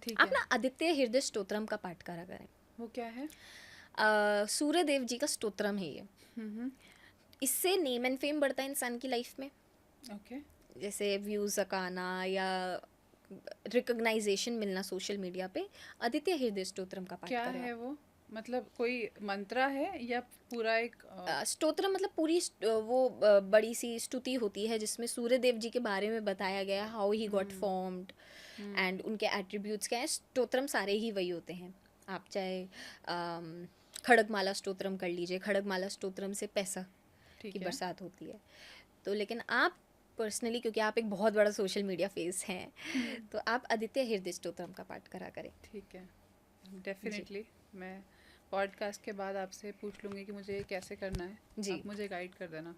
ठीक आप है. ना आदित्य हृदय स्तोत्रम का पाठ करा करें. वो क्या है? सूर्य देव जी का स्तोत्रम है ये. इससे नेम एंड फेम बढ़ता है इंसान की लाइफ में. ओके. जैसे व्यूज़ आना या रिकग्नाइजेशन मिलना सोशल मीडिया पे, आदित्य हृदय स्तोत्रम का पाठ क्या करें. है वो? मतलब कोई मंत्रा है या पूरा एक स्तोत्र मतलब पूरी वो बड़ी सी स्तुति होती है जिसमें सूर्य देव जी के बारे में बताया गया, how he got formed and उनके एट्रीब्यूट्स क्या है. स्तोत्रम सारे ही वही होते हैं. आप चाहे खड़गमाला स्तोत्रम कर लीजिए. खड़गमाला स्तोत्रम से पैसा ठीक की है. बरसात होती है. तो लेकिन आप पर्सनली, क्योंकि आप एक बहुत बड़ा सोशल मीडिया फेस हैं, तो आप आदित्य हृदय स्तोत्रम का पाठ करा करें. ठीक है, डेफिनेटली. मैं पॉडकास्ट के बाद आपसे पूछ लूँगी कि मुझे ये कैसे करना है. जी. आप मुझे गाइड कर देना.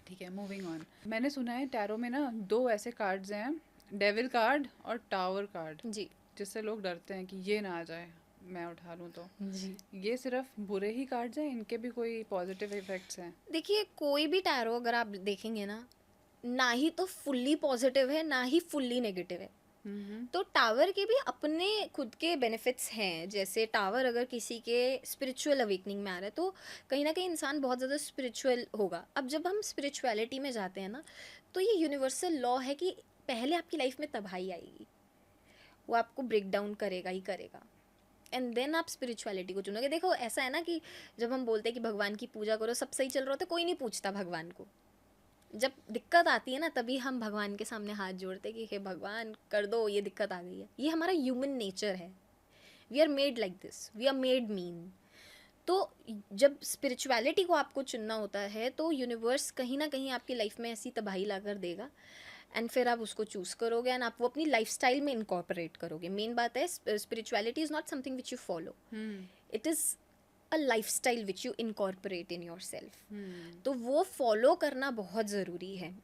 ठीक है, मूविंग ऑन. मैंने सुना है टैरो में ना 2 ऐसे कार्ड्स हैं, डेविल कार्ड और टावर कार्ड, जी. जिससे लोग डरते हैं कि ये ना आ जाए मैं उठा लूँ तो. जी. ये सिर्फ बुरे ही कार्ड्स हैं, इनके भी कोई पॉजिटिव इफेक्ट्स हैं? देखिए, कोई भी टैरो अगर आप देखेंगे ना ही तो फुल्ली पॉजिटिव है ना ही फुल्ली नेगेटिव है. तो टावर के भी अपने खुद के बेनिफिट्स हैं. जैसे टावर अगर किसी के स्पिरिचुअल अवेकनिंग में आ रहा है तो कहीं ना कहीं इंसान बहुत ज़्यादा स्पिरिचुअल होगा. अब जब हम स्पिरिचुअलिटी में जाते हैं ना, तो ये यूनिवर्सल लॉ है कि पहले आपकी लाइफ में तबाही आएगी, वो आपको ब्रेक डाउन करेगा ही करेगा, एंड देन आप स्पिरिचुअलिटी को चुनोगे. देखो, ऐसा है ना कि जब हम बोलते हैं कि भगवान की पूजा करो, सब सही चल रहा होता है, कोई नहीं पूछता भगवान को. जब दिक्कत आती है ना, तभी हम भगवान के सामने हाथ जोड़ते कि हे भगवान कर दो, ये दिक्कत आ गई है. ये हमारा ह्यूमन नेचर है. We are made like this, we are made mean. तो जब स्पिरिचुअलिटी को आपको चुनना होता है तो यूनिवर्स कहीं ना कहीं आपकी लाइफ में ऐसी तबाही ला कर देगा, एंड फिर आप उसको चूज़ करोगे एंड आप वो अपनी लाइफस्टाइल में इनकॉर्पोरेट करोगे. मेन बात है, spirituality is not something which you follow, it is a lifestyle which you incorporate in your self. तो वो फॉलो करना बहुत ज़रूरी है.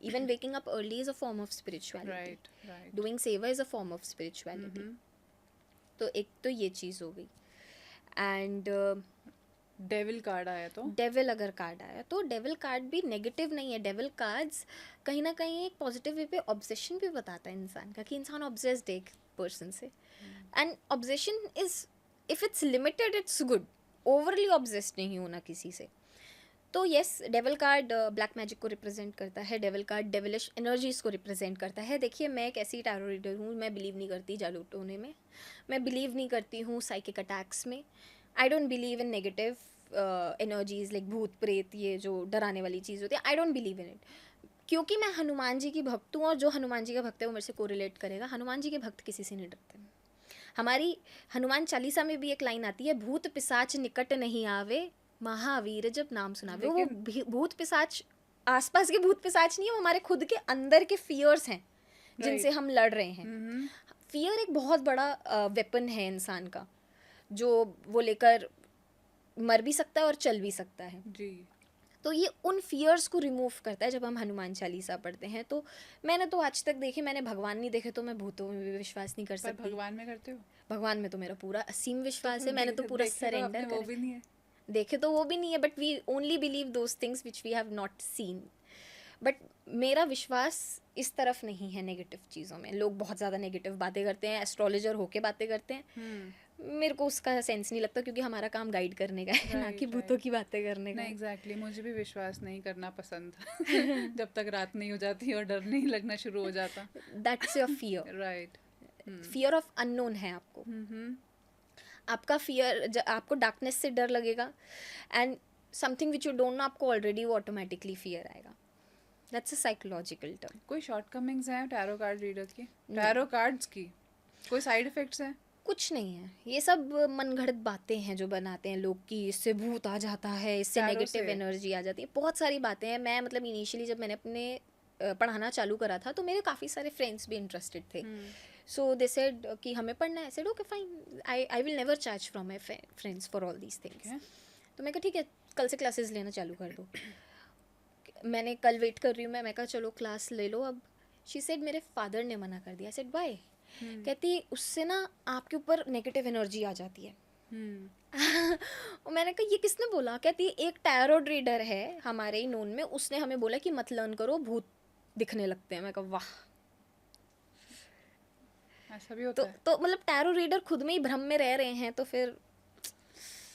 Even waking up early is a form of spirituality. Right, right. Doing seva is a form of spirituality. तो एक तो ये चीज़ हो गई. एंड डेविल कार्ड आया तो डेविल अगर कार्ड आया तो डेविल कार्ड भी नेगेटिव नहीं है. डेविल कार्ड्स कहीं ना कहीं एक पॉजिटिव वे पे ऑब्सेशन भी बताता है इंसान का, कि इंसान ऑब्सेस्ड है एक पर्सन से. And obsession is, if it's limited it's good. Overly obsessed नहीं होना किसी से. तो yes, devil card black magic को रिप्रेजेंट करता है. डेविल कार्ड डेविलिश एनर्जीज को रिप्रेजेंट करता है. देखिए, मैं एक ऐसी टैरो रीडर हूँ, मैं बिलीव नहीं करती जादू टोने में, मैं बिलीव नहीं करती हूँ साइकिक अटैक्स में. I don't believe in negative energies like भूत प्रेत, ये जो डराने वाली चीज़ होती है. I don't believe in it, क्योंकि मैं हनुमान जी की भक्त हूँ, और जो हनुमान जी का भक्त है वो मेरे से कोरिलेट करेगा. हनुमान जी के भक्त किसी से नहीं डरते. हमारी हनुमान चालीसा में भी एक लाइन आती है, भूत पिशाच निकट नहीं आवे, महावीर जब नाम सुनावे. वो भूत पिशाच आसपास के भूत पिशाच नहीं है, वो हमारे खुद के अंदर के फियर्स हैं जिनसे हम लड़ रहे हैं. फियर एक बहुत बड़ा वेपन है इंसान का, जो वो लेकर मर भी सकता है और चल भी सकता है जी. तो ये उन फियर्स को रिमूव करता है जब हम हनुमान चालीसा पढ़ते हैं. तो मैंने तो आज तक देखे, मैंने भगवान नहीं देखे तो मैं भूतों में भी विश्वास नहीं कर सकती. भगवान में करते हो? भगवान में तो मेरा पूरा असीम विश्वास है. मैंने तो पूरा सरेंडर कर. वो भी नहीं है. देखे तो वो भी नहीं है, but we only believe those things which we have not seen. But मेरा विश्वास इस तरफ नहीं है नेगेटिव चीज़ों में. लोग बहुत ज़्यादा नेगेटिव बातें करते हैं, एस्ट्रोलॉजर होके बातें करते हैं, मेरे को उसका सेंस नहीं लगता, क्योंकि हमारा काम गाइड करने का है, ना कि राइट भूतों राइट। की बातें करने का नहीं है। एग्जैक्टली मुझे भी विश्वास नहीं करना पसंद था जब तक रात नहीं हो जाती और डर नहीं लगना शुरू हो जाता। That's your fear. Right. Hmm. Fear of unknown है आपको। हम्म। आपका फियर, आपको डार्कनेस से डर लगेगा, and something which you don't know, आपको ऑलरेडी वो ऑटोमेटिकली फियर आएगा। That's a psychological term. कोई शॉर्टकमिंग्स हैं टैरो कार्ड रीडर की, नहीं, टैरो कार्ड्स की? कोई साइड इफेक्ट्स हैं? कुछ नहीं है, ये सब मनगढ़ंत बातें हैं जो बनाते हैं लोग, कि इससे भूत आ जाता है, इससे टैरो नेगेटिव से? एनर्जी आ जाती है, बहुत सारी बातें हैं। मैं मतलब इनिशियली जब मैंने अपने पढ़ाना चालू करा था, तो मेरे काफ़ी सारे फ्रेंड्स भी इंटरेस्टेड थे। सो दे सेड कि हमें पढ़ना है। Said okay fine, I will never charge from my friends for all these things. Okay. तो मैं कहा ठीक है, कल से क्लासेस लेना चालू कर दो। मैंने कल वेट कर रही हूँ, मैं कहा चलो क्लास ले लो अब। शी सेड मेरे फादर ने मना कर दिया। Said why? कहती उससे ना आपके ऊपर नेगेटिव एनर्जी आ जाती है। और मैंने कहा ये किसने बोला? कहती एक टैरो रीडर है हमारे ही नोन में, उसने हमें बोला कि मत लर्न करो, भूत दिखने लगते हैं। मैं कहा वाह। ऐसा भी होता है? तो मतलब टैरो रीडर खुद में ही भ्रम में रह रहे हैं, तो फिर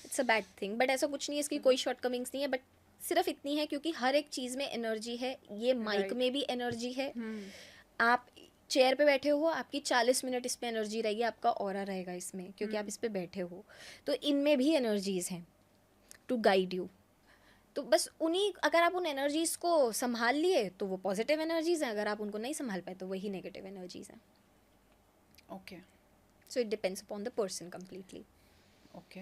it's a bad thing. But ऐसा कुछ नहीं है, इसकी कोई शॉर्टकमिंग्स नहीं है, बट सिर्फ इतनी है क्योंकि हर एक चीज़ में एनर्जी है। ये माइक Right. में भी एनर्जी है। हम्म। आप चेयर पे बैठे हो, आपकी 40 मिनट इस पे एनर्जी रहेगी, आपका ऑरा रहेगा इसमें, क्योंकि आप इस पे बैठे हो। तो इनमें भी एनर्जीज हैं टू गाइड यू। तो बस उन्हीं, अगर आप उन एनर्जीज को संभाल लिए तो वो पॉजिटिव एनर्जीज हैं, अगर आप उनको नहीं संभाल पाए तो वही नेगेटिव एनर्जीज हैं। Okay so it depends upon the person completely. Okay.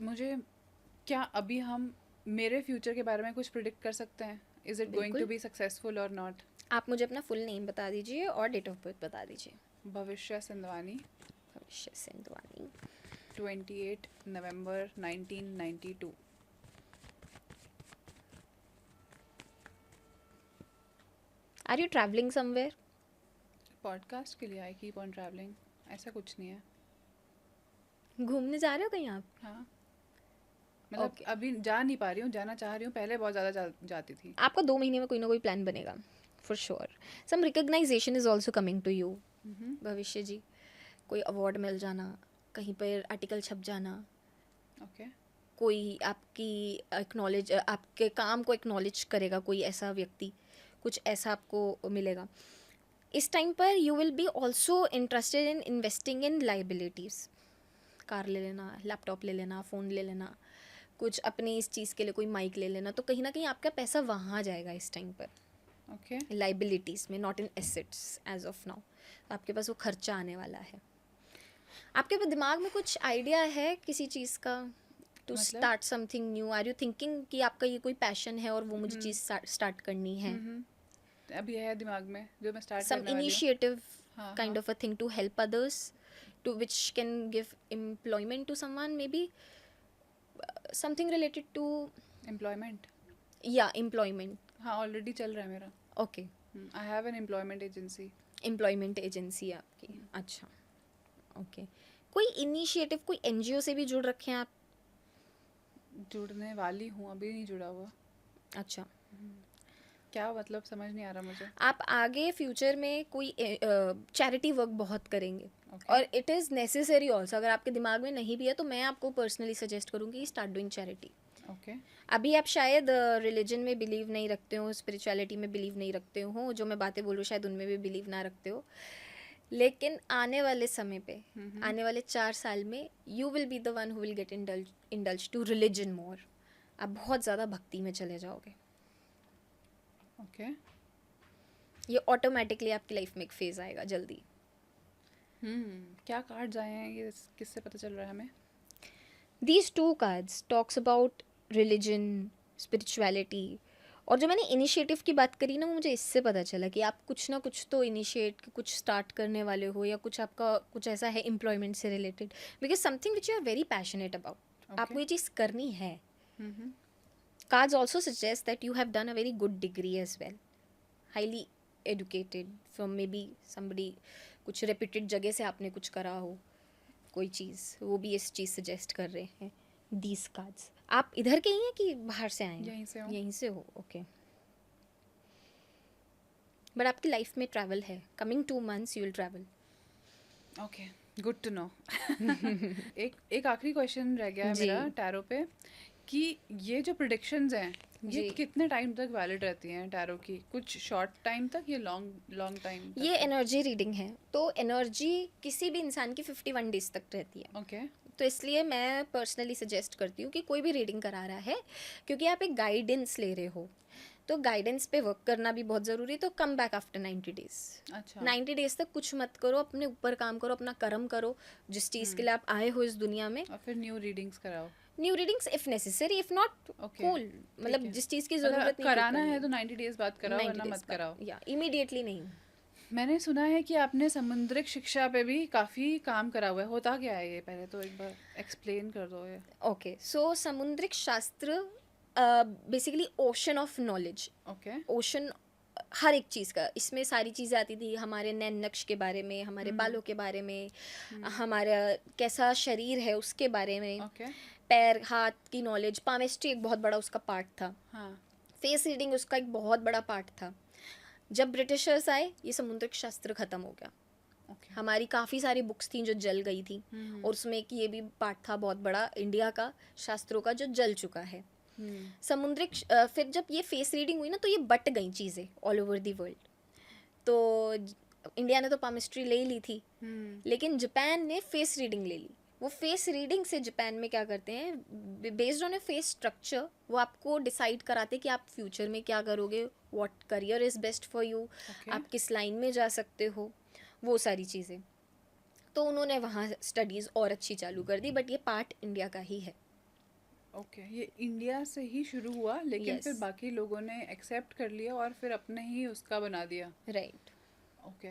मुझे, क्या अभी हम मेरे फ्यूचर के बारे में कुछ प्रिडिक्ट कर सकते हैं? इज इट गोइंग टू बिल्कुल। बी सक्सेसफुल और नॉट? आप मुझे अपना फुल नेम बता दीजिए और डेट ऑफ बर्थ बता दीजिए। भविष्य सिंधवानी, भविष्य सिंधवानी। 28 नवंबर 1992। Are you travelling somewhere? Podcast के लिए आई कीप ऑन ट्रैवलिंग, ऐसा कुछ नहीं है। घूमने जा रहे हो कहीं आप? हाँ, मतलब Okay. अभी जा नहीं पा रही हूँ, जाना चाह रही हूँ, पहले बहुत ज़्यादा जाती थी। आपका 2 महीने में कोई ना कोई प्लान बनेगा for sure. Some recognition is also coming to you. Bhavishya ji, कोई अवार्ड मिल जाना, कहीं पर आर्टिकल छप जाना, ओके। कोई आपकी एक्नॉलेज, आपके काम को एक्नॉलेज करेगा कोई ऐसा व्यक्ति, कुछ ऐसा आपको मिलेगा। इस टाइम पर you will B also interested in investing in liabilities. Car ले लेना, लैपटॉप ले लेना, फ़ोन ले लेना, कुछ अपनी इस चीज़ के लिए कोई माइक ले लेना। तो कहीं ना कहीं आपका पैसा वहाँ जाएगा इस टाइम पर, ओके। लाइबिलिटीज़ में, not in assets as of now. आपके पास वो खर्चा आने वाला है। आपके पास दिमाग में कुछ आइडिया है किसी चीज़ का, टू मतलब? Start something new? Are you thinking कि आपका ये कोई पैशन है और वो मुझे चीज़ स्टार्ट करनी है? अभी है दिमाग में जो मैं स्टार्ट सम करने वाली हूँ। इनिशिएटिव हाँ kind हाँ। of a thing to help others, to which can give employment to someone, maybe something related to, employment? yeah, employment. हाँ, ऑलरेडी चल रहा है मेरा। Okay, I have an employment agency. employment agency है आपकी। अच्छा, okay. कोई इनिशिएटिव, कोई एनजीओ से भी जुड़ रखे हैं आप? जुड़ने वाली हूँ, अभी नहीं जुड़ा हुआ। अच्छा, क्या मतलब, समझ नहीं आ रहा मुझे। आप आगे फ्यूचर में कोई चैरिटी वर्क बहुत करेंगे, Okay. और इट इज़ नेसेसरी ऑल्सो। अगर आपके दिमाग में नहीं भी है तो मैं आपको पर्सनली सजेस्ट करूँगी स्टार्ट डूइंग चैरिटी। ओके। अभी आप शायद रिलीजन में बिलीव नहीं रखते हो, स्पिरिचुअलिटी में बिलीव नहीं रखते हो, जो मैं बातें बोल रही हूँ शायद उनमें भी बिलीव ना रखते हो, लेकिन आने वाले समय पे, आने वाले 4 साल में you will be the one who will get indulge to religion more. आप बहुत ज़्यादा भक्ति में चले जाओगे। ओके। ये ऑटोमेटिकली आपकी लाइफ में एक फेज आएगा जल्दी। क्या कार्ड्स आए हैं, ये किससे पता चल रहा है हमें? These 2 cards talks about religion, spirituality, और जो मैंने इनिशिएटिव की बात करी ना, वो मुझे इससे पता चला कि आप कुछ ना कुछ तो इनिशिएट, कुछ स्टार्ट करने वाले हो, या कुछ आपका कुछ ऐसा है एम्प्लॉयमेंट से related, because something which you are very passionate about. आपको ये चीज़ करनी है। Cards also suggest that you have done a very good degree as well, highly educated from maybe somebody, कुछ रेप्यूटेड जगह से आपने कुछ करा हो कोई चीज़, वो भी इस चीज़ सजेस्ट कर रहे हैं। दीज कार्ड्स, आप इधर के ही हैं कि बाहर से आए हैं? यहीं से हूँ। यहीं से हो, ओके। बट आपकी लाइफ में ट्रैवल है, coming 2 months you will travel. Okay, good to know. एक आखिरी क्वेश्चन रह गया है जी मेरा टैरो पे, कि ये जो प्रिडिक्शंस हैं ये जी कितने टाइम तक वैलिड रहती हैं टैरो की? कुछ शॉर्ट टाइम तक या लॉन्ग लॉन्ग टाइम ये तक? एनर्जी रीडिंग है, तो एनर्जी किसी भी इंसान की 51 डेज तक रहती है। ओके। तो इसलिए मैं पर्सनली सजेस्ट करती हूँ कि कोई भी रीडिंग करा रहा है, क्योंकि आप एक गाइडेंस ले रहे हो, तो गाइडेंस पे वर्क करना भी बहुत ज़रूरी है। तो कम बैक आफ्टर 90 डेज। अच्छा। 90 डेज तक कुछ मत करो, अपने ऊपर काम करो, अपना कर्म करो जिस चीज़ के लिए आप आए हो इस दुनिया में। और फिर न्यू रीडिंग्स कराओ? New readings if necessary, if not okay, cool, ठीक मतलब है। जिस चीज़ की मतलब ज़रूरत नहीं फिर कराना है करनी। तो 90 डेज बाद कराओ, 90 वरना डेज मत कराओ। बाद, या इमीडिएटली नहीं। मैंने सुना है कि आपने समुद्रिक शिक्षा पे भी काफ़ी काम करा हुआ है। होता क्या है ये? पहले तो एक बार एक्सप्लेन कर दो ये। Okay, so Samudrik Shastra basically ocean of knowledge. Okay. Ocean हर एक चीज़ का, इसमें सारी चीज़ें आती थी, हमारे नैन नक्श के बारे में, हमारे बालों के बारे में, हमारा कैसा शरीर है उसके बारे में, ओके। पैर हाथ की नॉलेज, पामेस्ट्री एक बहुत बड़ा उसका पार्ट था, हाँ। फेस रीडिंग उसका एक बहुत बड़ा पार्ट था। जब ब्रिटिशर्स आए ये समुद्रिक शास्त्र ख़त्म हो गया। ओके। हमारी काफ़ी सारी बुक्स थी जो जल गई थी, और उसमें एक ये भी पार्ट था बहुत बड़ा इंडिया का शास्त्रों का जो जल चुका है। समुद्रिक फिर जब ये फेस रीडिंग हुई ना, तो ये बट गई चीज़ें ऑल ओवर दी वर्ल्ड। तो इंडिया ने तो पामिस्ट्री ले ही ली थी, लेकिन जापान ने फेस रीडिंग ले ली। वो फेस रीडिंग से जापान में क्या करते हैं, based on A face structure वो आपको डिसाइड कराते कि आप फ्यूचर में क्या करोगे, what career is best for you, आप किस लाइन में जा सकते हो, वो सारी चीज़ें। तो उन्होंने वहाँ स्टडीज़ और अच्छी चालू कर दी, बट ये पार्ट इंडिया का ही है। ओके, ये इंडिया से ही शुरू हुआ, लेकिन फिर यस, बाकी लोगों ने एक्सेप्ट कर लिया और फिर अपने ही उसका बना दिया। राइट। ओके।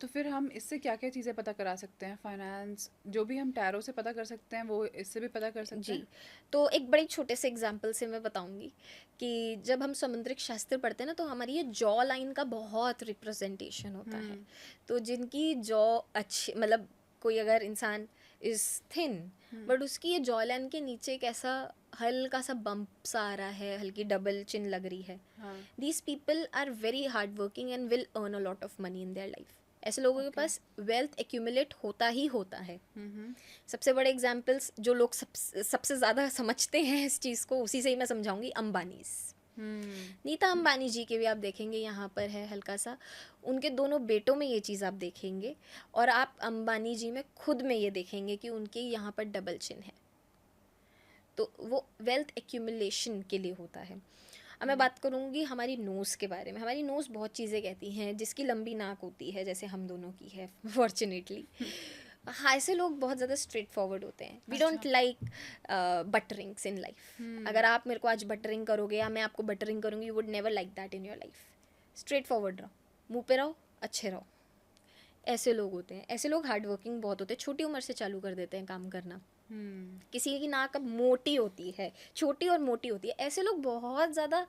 तो फिर हम इससे क्या क्या चीज़ें पता करा सकते हैं? फाइनेंस जो भी हम टैरो से पता कर सकते हैं वो इससे भी पता कर सकते जी, हैं? तो एक बड़े छोटे से एग्जांपल से मैं बताऊंगी कि जब हम समुद्रिक शास्त्र पढ़ते हैं ना, तो हमारी ये जॉ लाइन का बहुत रिप्रेजेंटेशन होता है। तो जिनकी जॉ अच्छी, मतलब कोई अगर इंसान इज़ थिन बट उसकी ये जॉ लाइन के नीचे एक ऐसा हल्का सा बम्प सा आ रहा है, हल्की डबल चिन लग रही है, हाँ। These people are very hard working and will earn a lot of money in their life. ऐसे लोगों के पास वेल्थ एक्यूमुलेट होता ही होता है। सबसे बड़े एग्जाम्पल्स जो लोग सबसे ज़्यादा समझते हैं इस चीज़ को, उसी से ही मैं समझाऊंगी, अंबानीज। नीता अंबानी जी के भी आप देखेंगे यहाँ पर है हल्का सा, उनके दोनों बेटों में ये चीज़ आप देखेंगे, और आप अंबानी जी में खुद में ये देखेंगे कि उनके यहाँ पर डबल चिन है। तो वो वेल्थ एक्यूमुलेशन के लिए होता है। अब मैं बात करूँगी हमारी नोज़ के बारे में। हमारी नोज़ बहुत चीज़ें कहती हैं, जिसकी लंबी नाक होती है जैसे हम दोनों की है फॉर्चुनेटली। हाँ, ऐसे लोग बहुत ज़्यादा स्ट्रेट फॉरवर्ड होते हैं। We don't like butterings in life. अगर आप मेरे को आज बटरिंग करोगे या मैं आपको बटरिंग करूँगी, you would never like that in your life. Straight forward रहो, मुँह पे रहो, अच्छे रहो। ऐसे लोग होते हैं। ऐसे लोग हार्ड वर्किंग बहुत होते हैं, छोटी उम्र से चालू कर देते हैं काम करना। किसी की नाक अब मोटी होती है, छोटी और मोटी होती है, ऐसे लोग बहुत ज़्यादा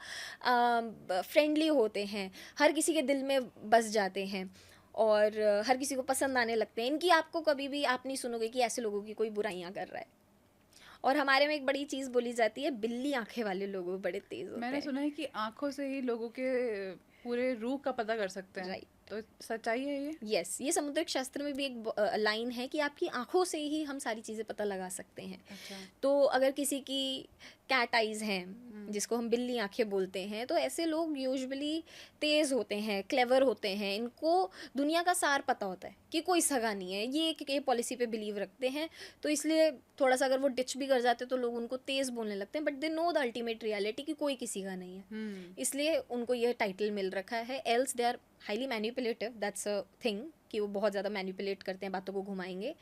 फ्रेंडली होते हैं, हर किसी के दिल में बस जाते हैं और हर किसी को पसंद आने लगते हैं। इनकी आपको कभी भी आप नहीं सुनोगे कि ऐसे लोगों की कोई बुराइयां कर रहा है। और हमारे में एक बड़ी चीज़ बोली जाती है, बिल्ली आंखें वाले लोग बड़े तेज़ होते मैंने हैं। सुना है कि आंखों से ही लोगों के पूरे रूह का पता कर सकते हैं। राइट। तो सच्चाई है ये? यस, ये समुद्रिक शास्त्र में भी एक लाइन है कि आपकी आंखों से ही हम सारी चीज़ें पता लगा सकते हैं। अच्छा। तो अगर किसी की कैट आइज़ हैं, जिसको हम बिल्ली आंखें बोलते हैं, तो ऐसे लोग यूजुअली तेज़ होते हैं, क्लेवर होते हैं, इनको दुनिया का सार पता होता है कि कोई सगा नहीं है, ये पॉलिसी पे बिलीव रखते हैं। तो इसलिए थोड़ा सा अगर वो डिच भी कर जाते तो लोग उनको तेज़ बोलने लगते हैं, but they know the ultimate reality कि कोई किसी का नहीं है। इसलिए उनको यह टाइटल मिल रखा है। Else they are highly manipulative, that's a thing, कि वो बहुत ज़्यादा मैनिपुलेट करते हैं, बातों को घुमाएंगे,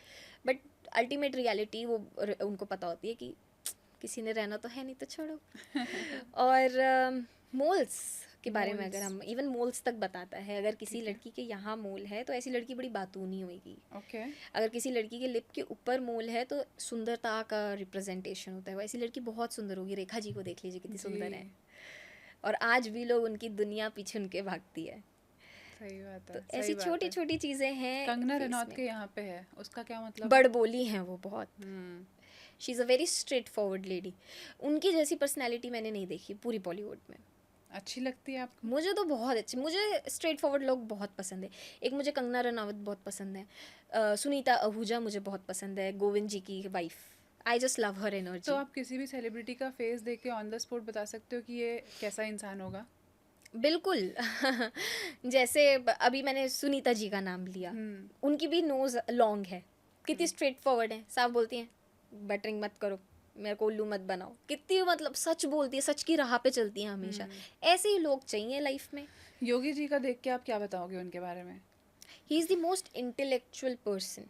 बट अल्टीमेट रियलिटी वो उनको पता होती है कि किसी ने रहना तो है नहीं, तो छोड़ो। और मोल्स के बारे में अगर हम, इवन मोल्स तक बताता है, अगर किसी लड़की के यहाँ मोल है तो ऐसी लड़की बड़ी बातूनी होगी। ओके। अगर किसी लड़की के लिप के ऊपर मोल है तो सुंदरता का रिप्रेजेंटेशन होता है, वो ऐसी लड़की बहुत सुंदर होगी। रेखा जी को देख लीजिए कितनी सुंदर है, और आज भी लोग उनकी दुनिया पीछे उनके भागती है। सही बात तो है, ऐसी सही बात छोटी है। छोटी चीज़ें हैं। कंगना फेस रनौत में के यहाँ पे है, उसका क्या मतलब? बड़बोली हैं वो बहुत। Hmm. She is a very straightforward lady. उनकी जैसी पर्सनैलिटी मैंने नहीं देखी पूरी बॉलीवुड में। अच्छी लगती है आपको? मुझे तो बहुत अच्छी, मुझे स्ट्रेट फॉरवर्ड लोग बहुत पसंद है। एक मुझे कंगना रनावत बहुत पसंद है, सुनीता आहूजा मुझे बहुत पसंद है, गोविंद जी की वाइफ। आई जस्ट लव हर तो एनर्जी। आप किसी भी सेलिब्रिटी का फेस देख के ऑन द स्पॉट बता सकते हो कि ये कैसा इंसान होगा? बिल्कुल। जैसे अभी मैंने सुनीता जी का नाम लिया, हम्म। उनकी भी नोज़ लॉन्ग है, कितनी स्ट्रेट फॉरवर्ड है, साफ बोलती हैं बटरिंग मत करो, मेरे को उल्लू मत बनाओ, कितनी मतलब सच बोलती है, सच की राह पे चलती है हमेशा। ऐसे ही लोग चाहिए लाइफ में। योगी जी का देख के आप क्या बताओगे उनके बारे में? He is the most intellectual person.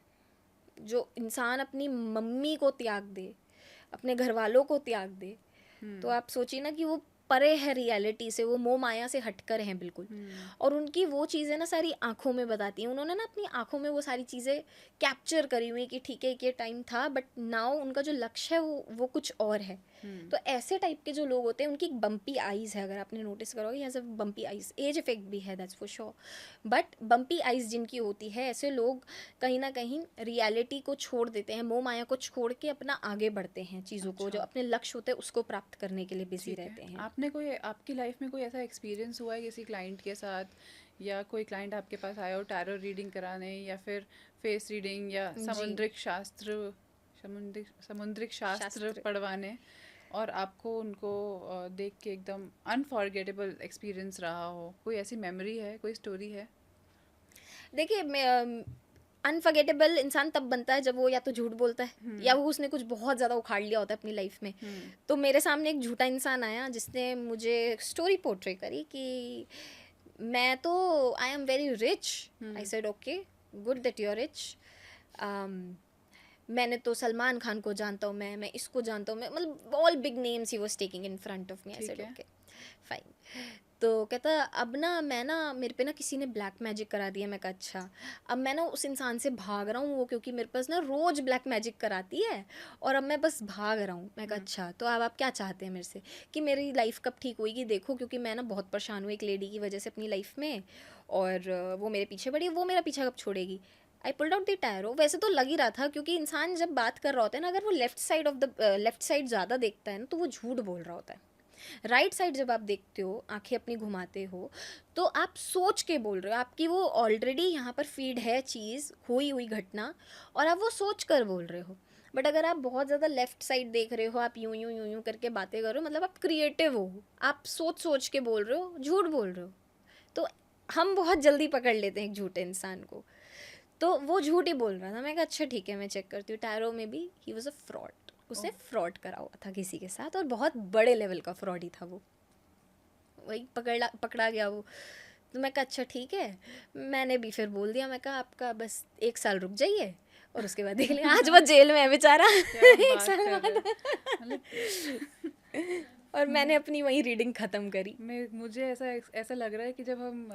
जो इंसान अपनी मम्मी को त्याग दे, अपने घर वालों को त्याग दे, तो आप सोचिए ना कि वो परे है रियलिटी से, वो मोह माया से हटकर हैं बिल्कुल। और उनकी वो चीज़ें ना सारी आंखों में बताती हैं, उन्होंने ना अपनी आंखों में वो सारी चीज़ें कैप्चर करी हुई कि ठीक है ये टाइम था, बट नाउ उनका जो लक्ष्य है वो कुछ और है। तो ऐसे टाइप के जो लोग होते हैं उनकी बम्पी आइज़ है, अगर आपने नोटिस करोगे, यहाँ से बम्पी आइज़, एज इफेक्ट भी है that's for sure, but bumpy eyes जिनकी होती है, ऐसे लोग कहीं ना कहीं रियलिटी को छोड़ देते हैं, मोह माया को छोड़ के अपना आगे बढ़ते हैं, चीज़ों को जो अच्छा। अपने लक्ष्य होते हैं उसको प्राप्त करने के लिए बिजी ठीक रहते है, हैं। आपने कोई आपकी लाइफ में कोई ऐसा एक्सपीरियंस हुआ है किसी क्लाइंट के साथ, या कोई क्लाइंट आपके पास आया हो टैरो रीडिंग कराने या फिर फेस रीडिंग या जी। समुद्रिक शास्त्र शास्त्र। पढ़वाने, और आपको उनको देख के एकदम अनफॉरगेटेबल एक्सपीरियंस रहा हो? कोई ऐसी मेमोरी है, कोई स्टोरी है? देखिए, अनफर्गेटेबल इंसान तब बनता है जब वो या तो झूठ बोलता है या वो उसने कुछ बहुत ज़्यादा उखाड़ लिया होता है अपनी लाइफ में। तो मेरे सामने एक झूठा इंसान आया जिसने मुझे स्टोरी पोर्ट्रे करी कि मैं तो I am very rich. I said okay, good that you are rich. मैंने तो सलमान खान को जानता हूँ, मैं इसको जानता हूँ, मैं मतलब all big names he was taking in front of me. I said okay fine. तो कहता अब ना मैं ना मेरे पे ना किसी ने ब्लैक मैजिक करा दिया। मैं कहा अच्छा। अब मैं ना उस इंसान से भाग रहा हूँ, वो क्योंकि मेरे पास ना रोज़ ब्लैक मैजिक कराती है और अब मैं बस भाग रहा हूँ। मैं कहा अच्छा, तो अब आप क्या चाहते हैं मेरे से कि मेरी लाइफ कब ठीक होगी? देखो क्योंकि मैं ना बहुत परेशान हूँ एक लेडी की वजह से अपनी लाइफ में, और वो मेरे पीछे पड़ी है, वो मेरा पीछा कब छोड़ेगी? I pulled out the tarot. वैसे तो लग ही रहा था क्योंकि इंसान जब बात कर रहा होता है ना, अगर वो लेफ्ट साइड ज़्यादा देखता है ना तो वो झूठ बोल रहा होता है। राइट साइड जब आप देखते हो, आंखें अपनी घुमाते हो, तो आप सोच के बोल रहे हो, आपकी वो ऑलरेडी यहाँ पर फीड है चीज़, हुई हुई घटना, और आप वो सोच कर बोल रहे हो। बट अगर आप बहुत ज़्यादा लेफ्ट साइड देख रहे हो, आप यूं यूं यूं यूं करके बातें कर रहे हो, मतलब आप क्रिएटिव हो, आप सोच सोच के बोल रहे हो, झूठ बोल रहे हो, तो हम बहुत जल्दी पकड़ लेते हैं एक झूठे इंसान को। तो वो झूठ ही बोल रहा था। मैं कहा अच्छा ठीक है, मैं चेक करती हूँ। टैरो में भी ही वॉज अ फ्रॉड, उसने फ्रॉड करा हुआ था किसी के साथ, और बहुत बड़े लेवल का फ्रॉड ही था वो, वही पकड़ा गया वो। तो मैं कहा अच्छा ठीक है। मैंने भी फिर बोल दिया, मैं कहा आपका बस 1 साल रुक जाइए और उसके बाद देख लेंगे। आज वो जेल में है बेचारा। क्या 1 साल बात कर रहे बाद। हैं, मतलब और मैंने अपनी वही रीडिंग ख़त्म करी। मुझे ऐसा लग रहा है कि जब हम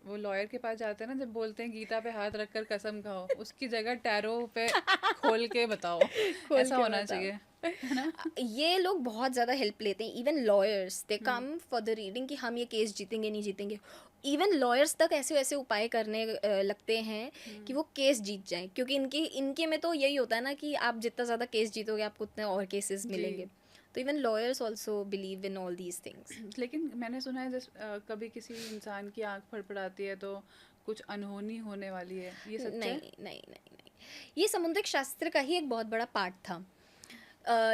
वो लॉयर के पास जाते हैं ना, जब बोलते हैं गीता पे हाथ रखकर कसम खाओ, उसकी जगह टैरो पे खोल के बताओ, खोल ऐसा के होना बताओ। चाहिए, है ना? ये लोग बहुत ज़्यादा हेल्प लेते हैं, even lawyers they come for the reading कि हम ये केस जीतेंगे नहीं जीतेंगे। इवन लॉयर्स तक ऐसे ऐसे उपाय करने लगते हैं कि वो केस जीत जाएं, क्योंकि इनके में तो यही होता है ना कि आप जितना ज़्यादा केस जीतोगे आपको उतने और केसेस जी। मिलेंगे। तो even lawyers also believe in all these things. लेकिन मैंने सुना है कभी किसी इंसान की आंख फड़फड़ाती है तो कुछ अनहोनी होने वाली है, ये नहीं सच है? नहीं नहीं नहीं, ये समुद्रिक शास्त्र का ही एक बहुत बड़ा पार्ट था।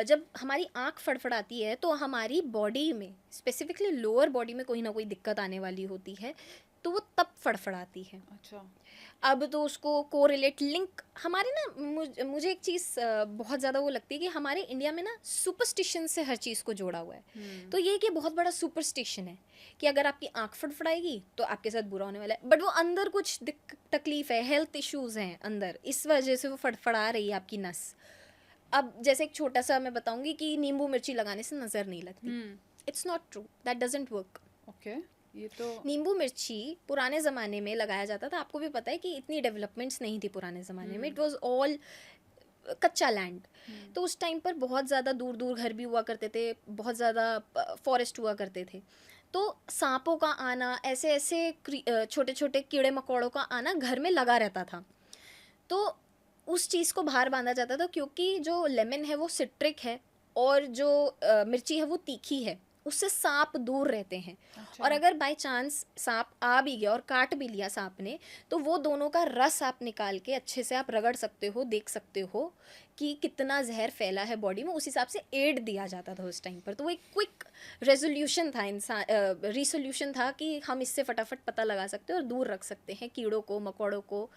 जब हमारी आँख फड़फड़ाती है तो हमारी बॉडी में, स्पेसिफिकली लोअर बॉडी में कोई ना कोई दिक्कत आने वाली होती है, तो वो तब फड़फड़ाती है। अच्छा। अब तो उसको कोरिलेट लिंक हमारे ना, मुझे एक चीज़ बहुत ज़्यादा वो लगती है कि हमारे इंडिया में ना सुपरस्टिशन से हर चीज़ को जोड़ा हुआ है। तो ये कि बहुत बड़ा सुपरस्टिशन है कि अगर आपकी आँख फड़फड़ाएगी तो आपके साथ बुरा होने वाला है, बट वो अंदर कुछ तकलीफ़ है, हेल्थ इश्यूज़ हैं अंदर, इस वजह से वो फड़फड़ा रही है आपकी नस। अब जैसे एक छोटा सा मैं बताऊंगी कि नींबू मिर्ची लगाने से नज़र नहीं लगती। It's not true, that doesn't work. Okay, ये तो नींबू मिर्ची पुराने ज़माने में लगाया जाता था, आपको भी पता है कि इतनी डेवलपमेंट्स नहीं थी पुराने ज़माने में, इट वाज ऑल कच्चा लैंड। तो उस टाइम पर बहुत ज़्यादा दूर दूर घर भी हुआ करते थे, बहुत ज़्यादा फॉरेस्ट हुआ करते थे, तो सांपों का आना, ऐसे ऐसे छोटे छोटे कीड़े मकोड़ों का आना घर में लगा रहता था। तो उस चीज़ को बाहर बांधा जाता था, क्योंकि जो लेमन है वो सिट्रिक है और जो मिर्ची है वो तीखी है, उससे सांप दूर रहते हैं। अच्छा। और अगर बाय चांस सांप आ भी गया और काट भी लिया सांप ने, तो वो दोनों का रस आप निकाल के अच्छे से आप रगड़ सकते हो, देख सकते हो कि कितना जहर फैला है बॉडी में, उस हिसाब से एड दिया जाता था उस टाइम पर। तो वो एक क्विक रेजोल्यूशन था, इंसान रिसोल्यूशन था कि हम इससे फटाफट पता लगा सकते हैं और दूर रख सकते हैं कीड़ों को, मकोड़ों को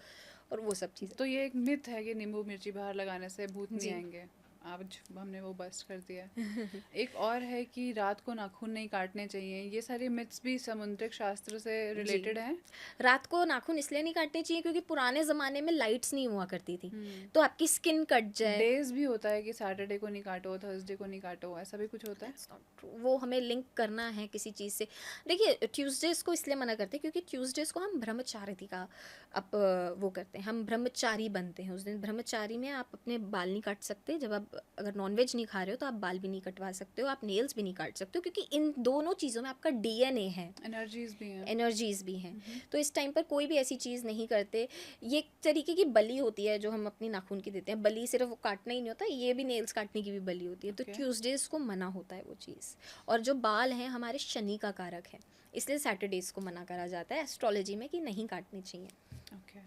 और वो सब चीज़ें। तो ये एक मिथ है कि नींबू मिर्ची बाहर लगाने से भूत नहीं जी। आएंगे। आज हमने वो बस्ट कर दिया है। एक और है कि रात को नाखून नहीं काटने चाहिए। ये सारे मिथ्स भी समुद्रिक शास्त्र से जी। रिलेटेड हैं। रात को नाखून इसलिए नहीं काटने चाहिए क्योंकि पुराने ज़माने में लाइट्स नहीं हुआ करती थी, हम्म। तो आपकी स्किन कट जाए। डेज भी होता है कि सैटरडे को नहीं काटो, थर्सडे को नहीं काटो, ऐसा भी कुछ होता है। That's not true. वो हमें लिंक करना है किसी चीज़ से। देखिए ट्यूसडेज को इसलिए मना करते हैं क्योंकि ट्यूसडेज को हम ब्रह्मचारिणी का वो करते हैं, हम ब्रह्मचारी बनते हैं उस दिन। ब्रह्मचारी में आप अपने बाल नहीं काट सकते, जब आप अगर नॉनवेज नहीं खा रहे हो तो आप बाल भी नहीं कटवा सकते हो, आप नेल्स भी नहीं काट सकते हो, क्योंकि इन दोनों चीज़ों में आपका डीएनए है, एनर्जीज भी हैं। एनर्जीज भी हैं। तो इस टाइम पर कोई भी ऐसी चीज़ नहीं करते। ये एक तरीके की बलि होती है जो हम अपनी नाखून की देते हैं। बलि सिर्फ वो काटना ही नहीं होता, ये भी नेल्स काटने की भी बलि होती है। तो Okay. ट्यूसडेज को मना होता है वो चीज़। और जो बाल हैं हमारे शनि का कारक है, इसलिए सैटरडेज को मना करा जाता है एस्ट्रोलॉजी में कि नहीं काटनी चाहिए। ओके।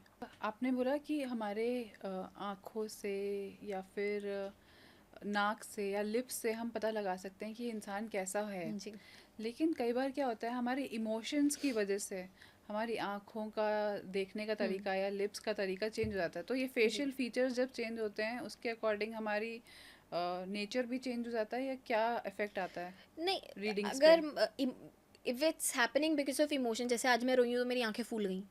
आपने बोला कि हमारे आँखों से या फिर नाक से या लिप्स से हम पता लगा सकते हैं कि इंसान कैसा है। जी। लेकिन कई बार क्या होता है, हमारे इमोशंस की वजह से हमारी आँखों का देखने का तरीका या लिप्स का तरीका चेंज हो जाता है। तो ये फेशियल फीचर्स जब चेंज होते हैं उसके अकॉर्डिंग हमारी नेचर भी चेंज हो जाता है, या क्या इफेक्ट आता है नहीं, रीडिंग्स अगर if it's happening because of emotion, जैसे आज मैं रोई हूँ तो मेरी आंखें फूल गई,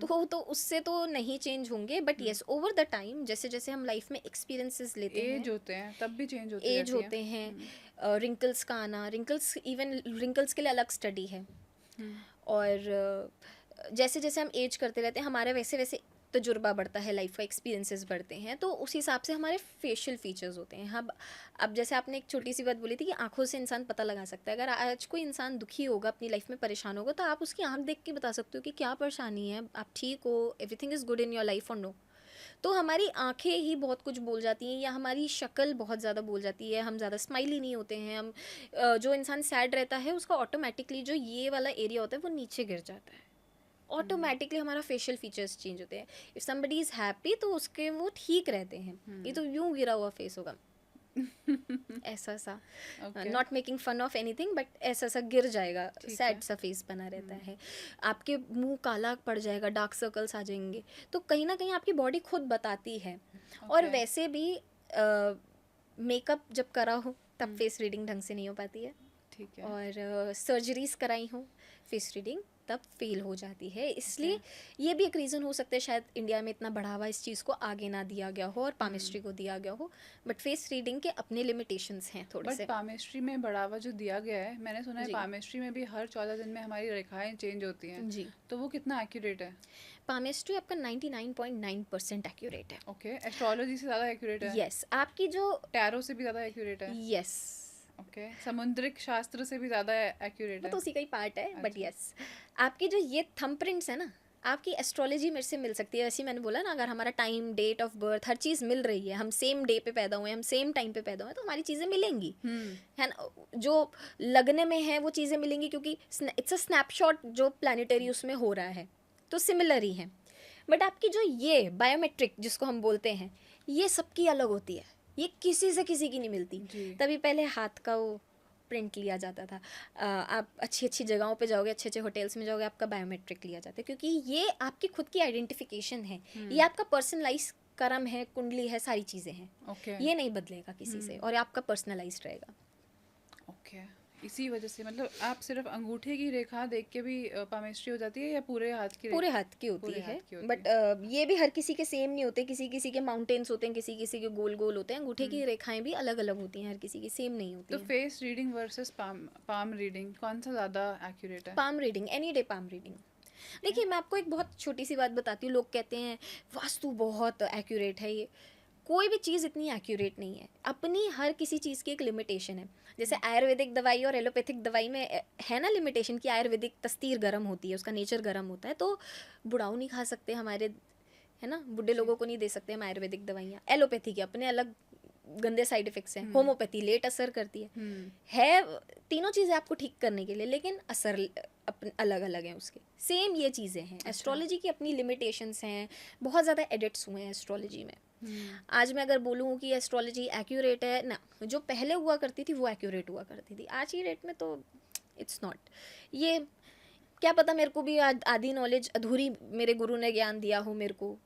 तो उससे तो नहीं चेंज होंगे। But yes, over the time जैसे जैसे हम लाइफ में एक्सपीरियंसेस लेते हैं, एज होते हैं तब भी चेंज होती एज रहती होते है। हैं, रिंकल्स का आना, रिंकल्स इवन रिंकल्स के लिए अलग स्टडी है। और जैसे जैसे हम एज करते रहते हैं हमारे वैसे वैसे तजुर्बा बढ़ता है, लाइफ का एक्सपीरियंसेस बढ़ते हैं, तो उस हिसाब से हमारे फेशियल फीचर्स होते हैं। अब जैसे आपने एक छोटी सी बात बोली थी कि आंखों से इंसान पता लगा सकता है। अगर आज कोई इंसान दुखी होगा, अपनी लाइफ में परेशान होगा, तो आप उसकी आंख देख के बता सकते हो कि क्या परेशानी है, आप ठीक हो, everything is good in your life और नो। तो हमारी आंखें ही बहुत कुछ बोल जाती हैं, या हमारी शक्ल बहुत ज़्यादा बोल जाती है। हम ज़्यादा स्माइली नहीं होते हैं, हम जो इंसान सैड रहता है उसका ऑटोमेटिकली जो ये वाला एरिया होता है वो नीचे गिर जाता है, ऑटोमेटिकली हमारा फेशियल फीचर्स चेंज होते हैं। इफ समबडी इज़ हैप्पी तो उसके वो ठीक रहते हैं। ये तो यूं गिरा हुआ फेस होगा ऐसा सा, not making fun of anything, but ऐसा सा गिर जाएगा, सैड सा फेस बना रहता है। आपके मुंह काला पड़ जाएगा, डार्क सर्कल्स आ जाएंगे, तो कहीं ना कहीं आपकी बॉडी खुद बताती है। और वैसे भी मेकअप जब करा हो तब फेस रीडिंग ढंग से नहीं हो पाती है, ठीक है। और सर्जरीज कराई हो फेस रीडिंग तब फेल हो जाती है। इसलिए ये भी एक रीज़न हो सकता है शायद इंडिया में इतना बढ़ावा इस चीज़ को आगे ना दिया गया हो और पामिस्ट्री को दिया गया हो। बट फेस रीडिंग के अपने लिमिटेशंस हैं थोड़े से। बट पामिस्ट्री में बढ़ावा जो दिया गया है, मैंने सुना है पामिस्ट्री में भी हर 14 दिन में हमारी रेखाएं चेंज होती हैं। जी। तो वो कितना एक्यूरेट है? पामिस्ट्री आपका 99.9% एक्यूरेट है। ओके। एस्ट्रोलॉजी से ज़्यादा एक्यूरेट है? यस। आपकी जो टैरो से भी ज़्यादा एक्यूरेट है? यस। ओके। समुद्रिक शास्त्र से भी ज़्यादा एक्यूरेट वो है? तो उसी का ही पार्ट है, बट यस आपकी जो ये थंब प्रिंट्स है ना, आपकी एस्ट्रोलॉजी मेरे से मिल सकती है। वैसे मैंने बोला ना, अगर हमारा टाइम, डेट ऑफ बर्थ, हर चीज़ मिल रही है, हम सेम डे पे पैदा हुए, हम सेम टाइम पे पैदा हुए, तो हमारी चीज़ें मिलेंगी, है ना। जो लगने में है वो चीज़ें मिलेंगी, क्योंकि इट्स अ स्नैपशॉट जो प्लानिटरी उसमें हो रहा है, तो सिमिलर ही है। बट आपकी जो ये बायोमेट्रिक जिसको हम बोलते हैं, ये सबकी अलग होती है, ये किसी से किसी की नहीं मिलती। तभी पहले हाथ का वो प्रिंट लिया जाता था। आप अच्छी अच्छी जगहों पे जाओगे, अच्छे अच्छे होटल्स में जाओगे, आपका बायोमेट्रिक लिया जाता है, क्योंकि ये आपकी खुद की आइडेंटिफिकेशन है, ये आपका पर्सनलाइज कर्म है, कुंडली है, सारी चीज़ें हैं। ये नहीं बदलेगा किसी से, और आपका पर्सनलाइज्ड रहेगा। ओके। इसी वजह से मतलब आप सिर्फ अंगूठे की रेखा देख के भी पामिस्ट्री हो जाती है, या पूरे हाथ की? पूरे हाथ की होती है, बट ये भी हर किसी के सेम नहीं होते। किसी किसी के माउंटेन्स होते हैं, किसी किसी के गोल गोल होते हैं। अंगूठे की रेखाएं भी अलग अलग होती हैं, हर किसी की सेम नहीं होती। तो face reading versus palm reading कौन सा ज़्यादा एक्यूरेट है? Palm reading, any day palm reading. देखिए मैं आपको एक बहुत छोटी सी बात बताती हूँ। लोग कहते हैं वास्तु बहुत एक्यूरेट है, ये कोई भी चीज़ इतनी एक्यूरेट नहीं है। अपनी हर किसी चीज़ की एक लिमिटेशन है। जैसे आयुर्वेदिक दवाई और एलोपैथिक दवाई में है ना लिमिटेशन, कि आयुर्वेदिक तस्तीर गर्म होती है, उसका नेचर गर्म होता है, तो बुढ़ाऊ नहीं खा सकते हमारे, है ना, बुढ़े लोगों को नहीं दे सकते हम आयुर्वेदिक दवाइयाँ। एलोपैथी के अपने अलग गंदे साइड इफेक्ट्स हैं, होम्योपैथी लेट असर करती है तीनों चीज़ें आपको ठीक करने के लिए, लेकिन असर अपने अलग अलग हैं उसके। सेम ये चीज़ें हैं, एस्ट्रोलॉजी की अपनी लिमिटेशंस हैं, बहुत ज़्यादा एडिट्स हुए हैं एस्ट्रोलॉजी में। आज मैं अगर बोलूँ कि एस्ट्रोलॉजी एक्यूरेट है ना, जो पहले हुआ करती थी वो एक्यूरेट हुआ करती थी, आज की डेट में तो इट्स नॉट। ये क्या पता, मेरे को भी आधी नॉलेज अधूरी मेरे गुरु ने ज्ञान दिया हो मेरे को,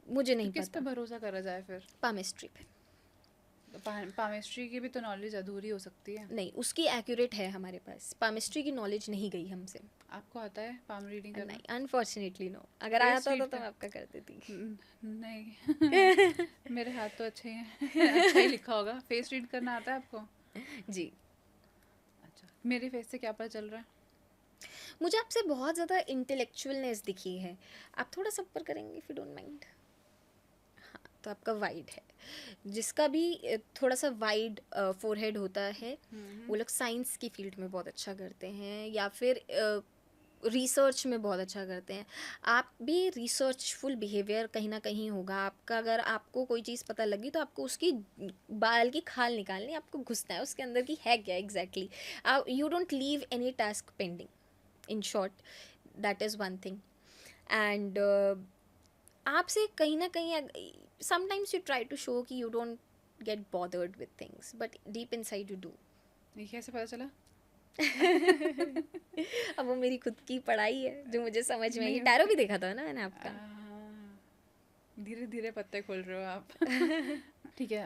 मुझे नहीं किस पे पता। भरोसा करा जाए फिर? पामिस्ट्री पे। पामिस्ट्री की भी तो नॉलेज अधूरी हो सकती है। नहीं, उसकी एक्यूरेट है हमारे पास, पामिस्ट्री की नॉलेज नहीं गई हमसे। आपको आता है पाम रीडिंग करना? नहीं, अनफॉर्चुनेटली नो। अगर फेस आता रीड तो का? मैं आपका कर देती। नहीं मेरे हाथ तो अच्छे ही हैं। अच्छा ही लिखा होगा। फेस रीड करना आता है आपको? जी। अच्छा, मेरे फेस से क्या पता चल रहा है? मुझे आपसे बहुत ज़्यादा इंटेलेक्चुअलनेस दिखी है, आप थोड़ा सा ऊपर करेंगे इफ यू डोंट माइंड। हाँ, तो आपका वाइड है। जिसका भी थोड़ा सा वाइड फोरहेड होता है वो लोग साइंस की फील्ड में बहुत अच्छा करते हैं, या फिर रिसर्च में बहुत अच्छा करते हैं। आप भी रिसर्चफुल बिहेवियर कहीं ना कहीं होगा आपका। अगर आपको कोई चीज़ पता लगी तो आपको उसकी बाल की खाल निकालनी, आपको घुसना है उसके अंदर की है क्या exactly. You don't leave any task pending, in short that is one thing. And आपसे कहीं ना कहीं sometimes you try to show कि you don't get bothered with things, but deep inside you do. ये कैसे पता चला? अब वो मेरी खुद की पढ़ाई है जो मुझे समझ में आई। नहीं, टैरो भी देखा था ना मैंने आपका। धीरे धीरे पत्ते खोल रहे हो आप। ठीक है,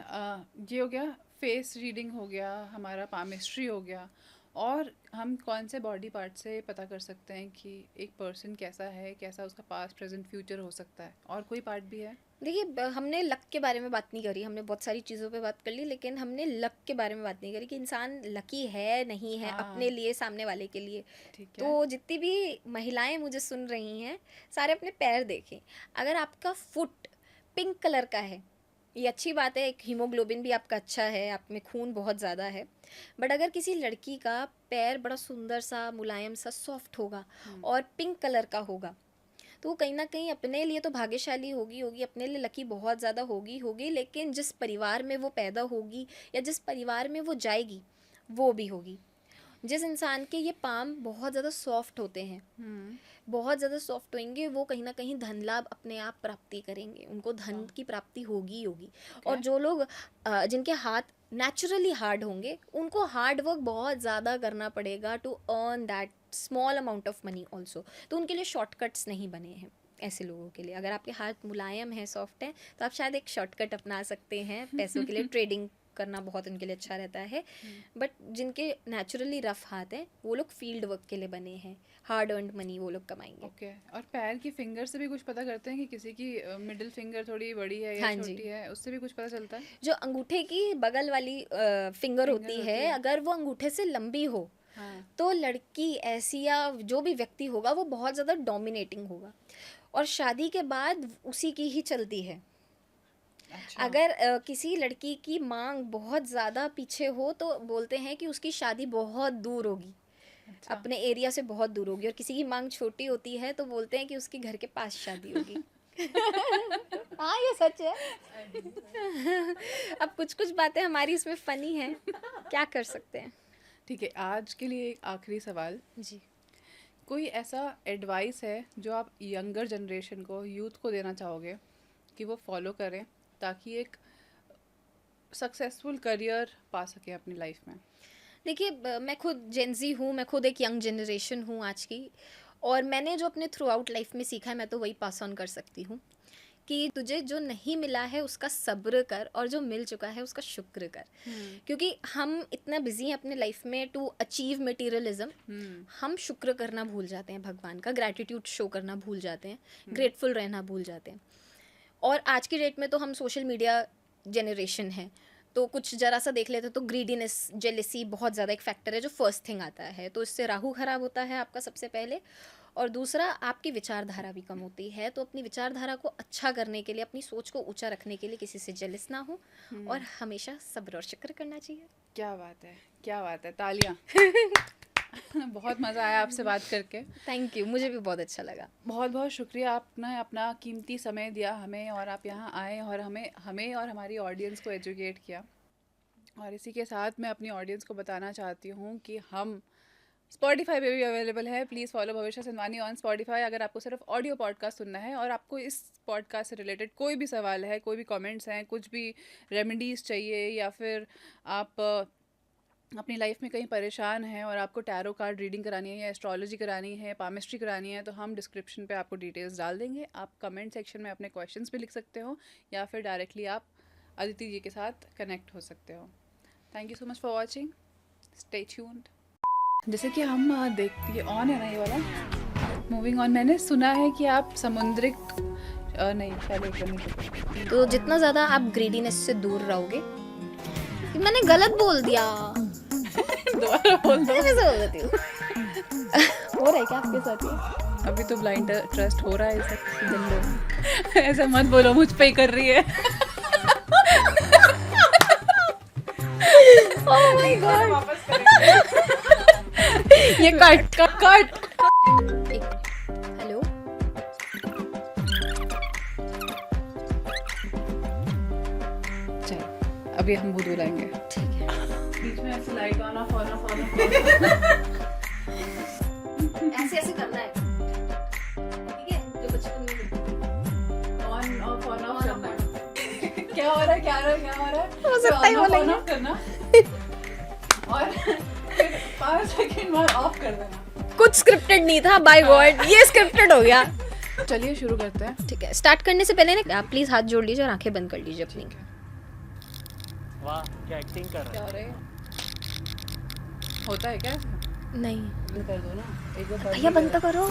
ये हो गया, फेस रीडिंग हो गया, हमारा पामिस्ट्री हो गया। और हम कौन से बॉडी पार्ट से पता कर सकते हैं कि एक पर्सन कैसा है, कैसा उसका पास्ट प्रेजेंट फ्यूचर हो सकता है? और कोई पार्ट भी है? देखिए, हमने लक के बारे में बात नहीं करी, हमने बहुत सारी चीज़ों पे बात कर ली, लेकिन हमने लक के बारे में बात नहीं करी कि इंसान लकी है नहीं है अपने लिए, सामने वाले के लिए। ठीक है। तो जितनी भी महिलाएं मुझे सुन रही हैं, सारे अपने पैर देखें। अगर आपका फुट पिंक कलर का है, ये अच्छी बात है, एक हीमोग्लोबिन भी आपका अच्छा है, आप में खून बहुत ज़्यादा है। बट अगर किसी लड़की का पैर बड़ा सुंदर सा, मुलायम सा, सॉफ्ट होगा और पिंक कलर का होगा, तो वो कहीं ना कहीं अपने लिए तो भाग्यशाली होगी, अपने लिए लकी बहुत ज़्यादा होगी, लेकिन जिस परिवार में वो पैदा होगी या जिस परिवार में वो जाएगी वो भी होगी। जिस इंसान के ये पाम बहुत ज़्यादा सॉफ्ट होते हैं, बहुत ज़्यादा सॉफ्ट होंगे, वो कहीं ना कहीं धन लाभ अपने आप प्राप्ति करेंगे, उनको धन की प्राप्ति होगी। और जो लोग जिनके हाथ नेचुरली हार्ड होंगे, उनको हार्ड वर्क बहुत ज़्यादा करना पड़ेगा to earn that small amount of money also. तो उनके लिए शॉर्टकट्स नहीं बने हैं ऐसे लोगों के लिए। अगर आपके हाथ मुलायम है, सॉफ्ट है, तो आप शायद एक शॉर्टकट अपना सकते हैं पैसों के लिए। ट्रेडिंग करना बहुत उनके लिए अच्छा रहता है। बट जिनके नेचुरली रफ हाथ हैं, वो लोग फील्ड वर्क के लिए बने हैं, हार्ड अर्नड मनी वो लोग कमाएंगे। ओके। और पैर की फिंगर से भी कुछ पता करते हैं कि किसी की मिडिल फिंगर थोड़ी बड़ी है या छोटी है? उससे भी कुछ पता चलता है? जो अंगूठे की बगल वाली फिंगर होती है, अगर वो अंगूठे से लंबी हो, तो लड़की ऐसी या जो भी व्यक्ति होगा वो बहुत ज़्यादा डोमिनेटिंग होगा, और शादी के बाद उसी की ही चलती है। अच्छा। अगर किसी लड़की की मांग बहुत ज़्यादा पीछे हो, तो बोलते हैं कि उसकी शादी बहुत दूर होगी। अच्छा। अपने एरिया से बहुत दूर होगी। और किसी की मांग छोटी होती है तो बोलते हैं कि उसकी घर के पास शादी होगी। हाँ, ये सच है। अब कुछ कुछ बातें हमारी इसमें फनी हैं, क्या कर सकते हैं। ठीक है, आज के लिए एक आखिरी सवाल जी। कोई ऐसा एडवाइस है जो आप यंगर जनरेशन को, यूथ को देना चाहोगे कि वो फॉलो करें ताकि एक सक्सेसफुल करियर पा सके अपनी लाइफ में? देखिए, मैं खुद जेनजी हूँ, मैं खुद एक यंग जनरेशन हूँ आज की, और मैंने जो अपने थ्रू आउट लाइफ में सीखा है मैं तो वही पास ऑन कर सकती हूँ कि तुझे जो नहीं मिला है उसका सब्र कर, और जो मिल चुका है उसका शुक्र कर। क्योंकि हम इतना बिजी हैं अपने लाइफ में टू अचीव मटेरियलिज्म, हम शुक्र करना भूल जाते हैं, भगवान का ग्रैटिट्यूड शो करना भूल जाते हैं, ग्रेटफुल रहना भूल जाते हैं। और आज की डेट में तो हम सोशल मीडिया जनरेशन है, तो कुछ ज़रा सा देख लेते तो ग्रीडीनेस, जेलेसी बहुत ज़्यादा एक फैक्टर है जो फर्स्ट थिंग आता है। तो इससे राहु खराब होता है आपका सबसे पहले, और दूसरा आपकी विचारधारा भी कम होती है। तो अपनी विचारधारा को अच्छा करने के लिए, अपनी सोच को ऊंचा रखने के लिए किसी से जेलस ना हो, और हमेशा सब्र और शुक्र करना चाहिए। क्या बात है, क्या बात है, तालियां। बहुत मज़ा आया आपसे बात करके। थैंक यू, मुझे भी बहुत अच्छा लगा। बहुत बहुत शुक्रिया, आपने अपना कीमती समय दिया हमें और आप यहाँ आए और हमें हमें और हमारी ऑडियंस को एजुकेट किया। और इसी के साथ मैं अपनी ऑडियंस को बताना चाहती हूँ कि हम स्पॉटिफाई पे भी अवेलेबल है। प्लीज़ फॉलो भविष्य संधवानी ऑन स्पॉटिफाई। अगर आपको सिर्फ ऑडियो पॉडकास्ट सुनना है और आपको इस पॉडकास्ट से रिलेटेड कोई भी सवाल है, कोई भी कमेंट्स हैं, कुछ भी रेमेडीज़ चाहिए, या फिर आप अपनी लाइफ में कहीं परेशान हैं और आपको टैरो कार्ड रीडिंग करानी है या एस्ट्रोलॉजी करानी है, पामिस्ट्री करानी है, तो हम डिस्क्रिप्शन पे आपको डिटेल्स डाल देंगे। आप कमेंट सेक्शन में अपने क्वेश्चंस भी लिख सकते हो या फिर डायरेक्टली आप अदिति जी के साथ कनेक्ट हो सकते हो। Thank you so much for watching, stay tuned. जैसे कि हम देखते, ये ऑन है ना ये वाला, मूविंग ऑन। मैंने सुना है कि आप समुद्रिक नहीं, पहले ऊपर नहीं तो जितना ज़्यादा आप ग्रीडीनेस से दूर रहोगे, कि मैंने गलत बोल दिया, दोबारा बोल दो। मैं बोल देती हूँ। हो रहा है क्या आपके साथ ये? अभी तो ब्लाइंड ट्रस्ट हो रहा है ऐसा। ऐसा मत बोलो, मुझ पे ही कर रही है। Oh my God! ये कट कट। हेलो, चल अभी हम भूत बुलाएंगे। ठीक है। बीच में ऐसे light on off on off on off ऐसे ऐसे करना है, ठीक है? जो बचपन में ऑन ऑफ करना है। क्या हो रहा है, क्या हो रहा है, क्या हो रहा है? हो सकता है ऑन बोलेंगे। ऑफ करना और फिर 5 सेकंड बाद ऑफ कर देना। कुछ स्क्रिप्टेड नहीं था, बाय गॉड, ये स्क्रिप्टेड हो गया। चलिए शुरू करते हैं। ठीक है, स्टार्ट करने से पहले ना आप प्लीज हाथ जोड़ लीजिए और आंखें बंद कर लीजिए अपनी। वाह क्या एक्टिंग कर रहा क्या हो रहा है? होता है क्या? नहीं बंद कर दो ना एक बार। भैया बंद तो करो।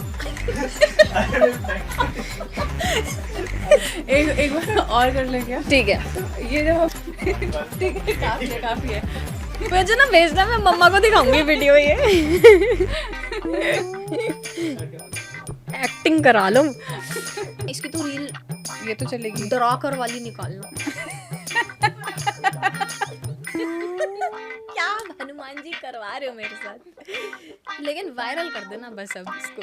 एक बार और कर लें क्या? ठीक है, ये जब हम ठीक है, काफी है। मुझे ना भेजना, मैं मम्मा को दिखाऊंगी वीडियो ये। एक्टिंग करा लो। इसकी तो रील ये तो चलेगी। डरा कर वाली निकालना। क्या हनुमान जी करवा रहे हो मेरे साथ, लेकिन वायरल कर देना बस अब इसको।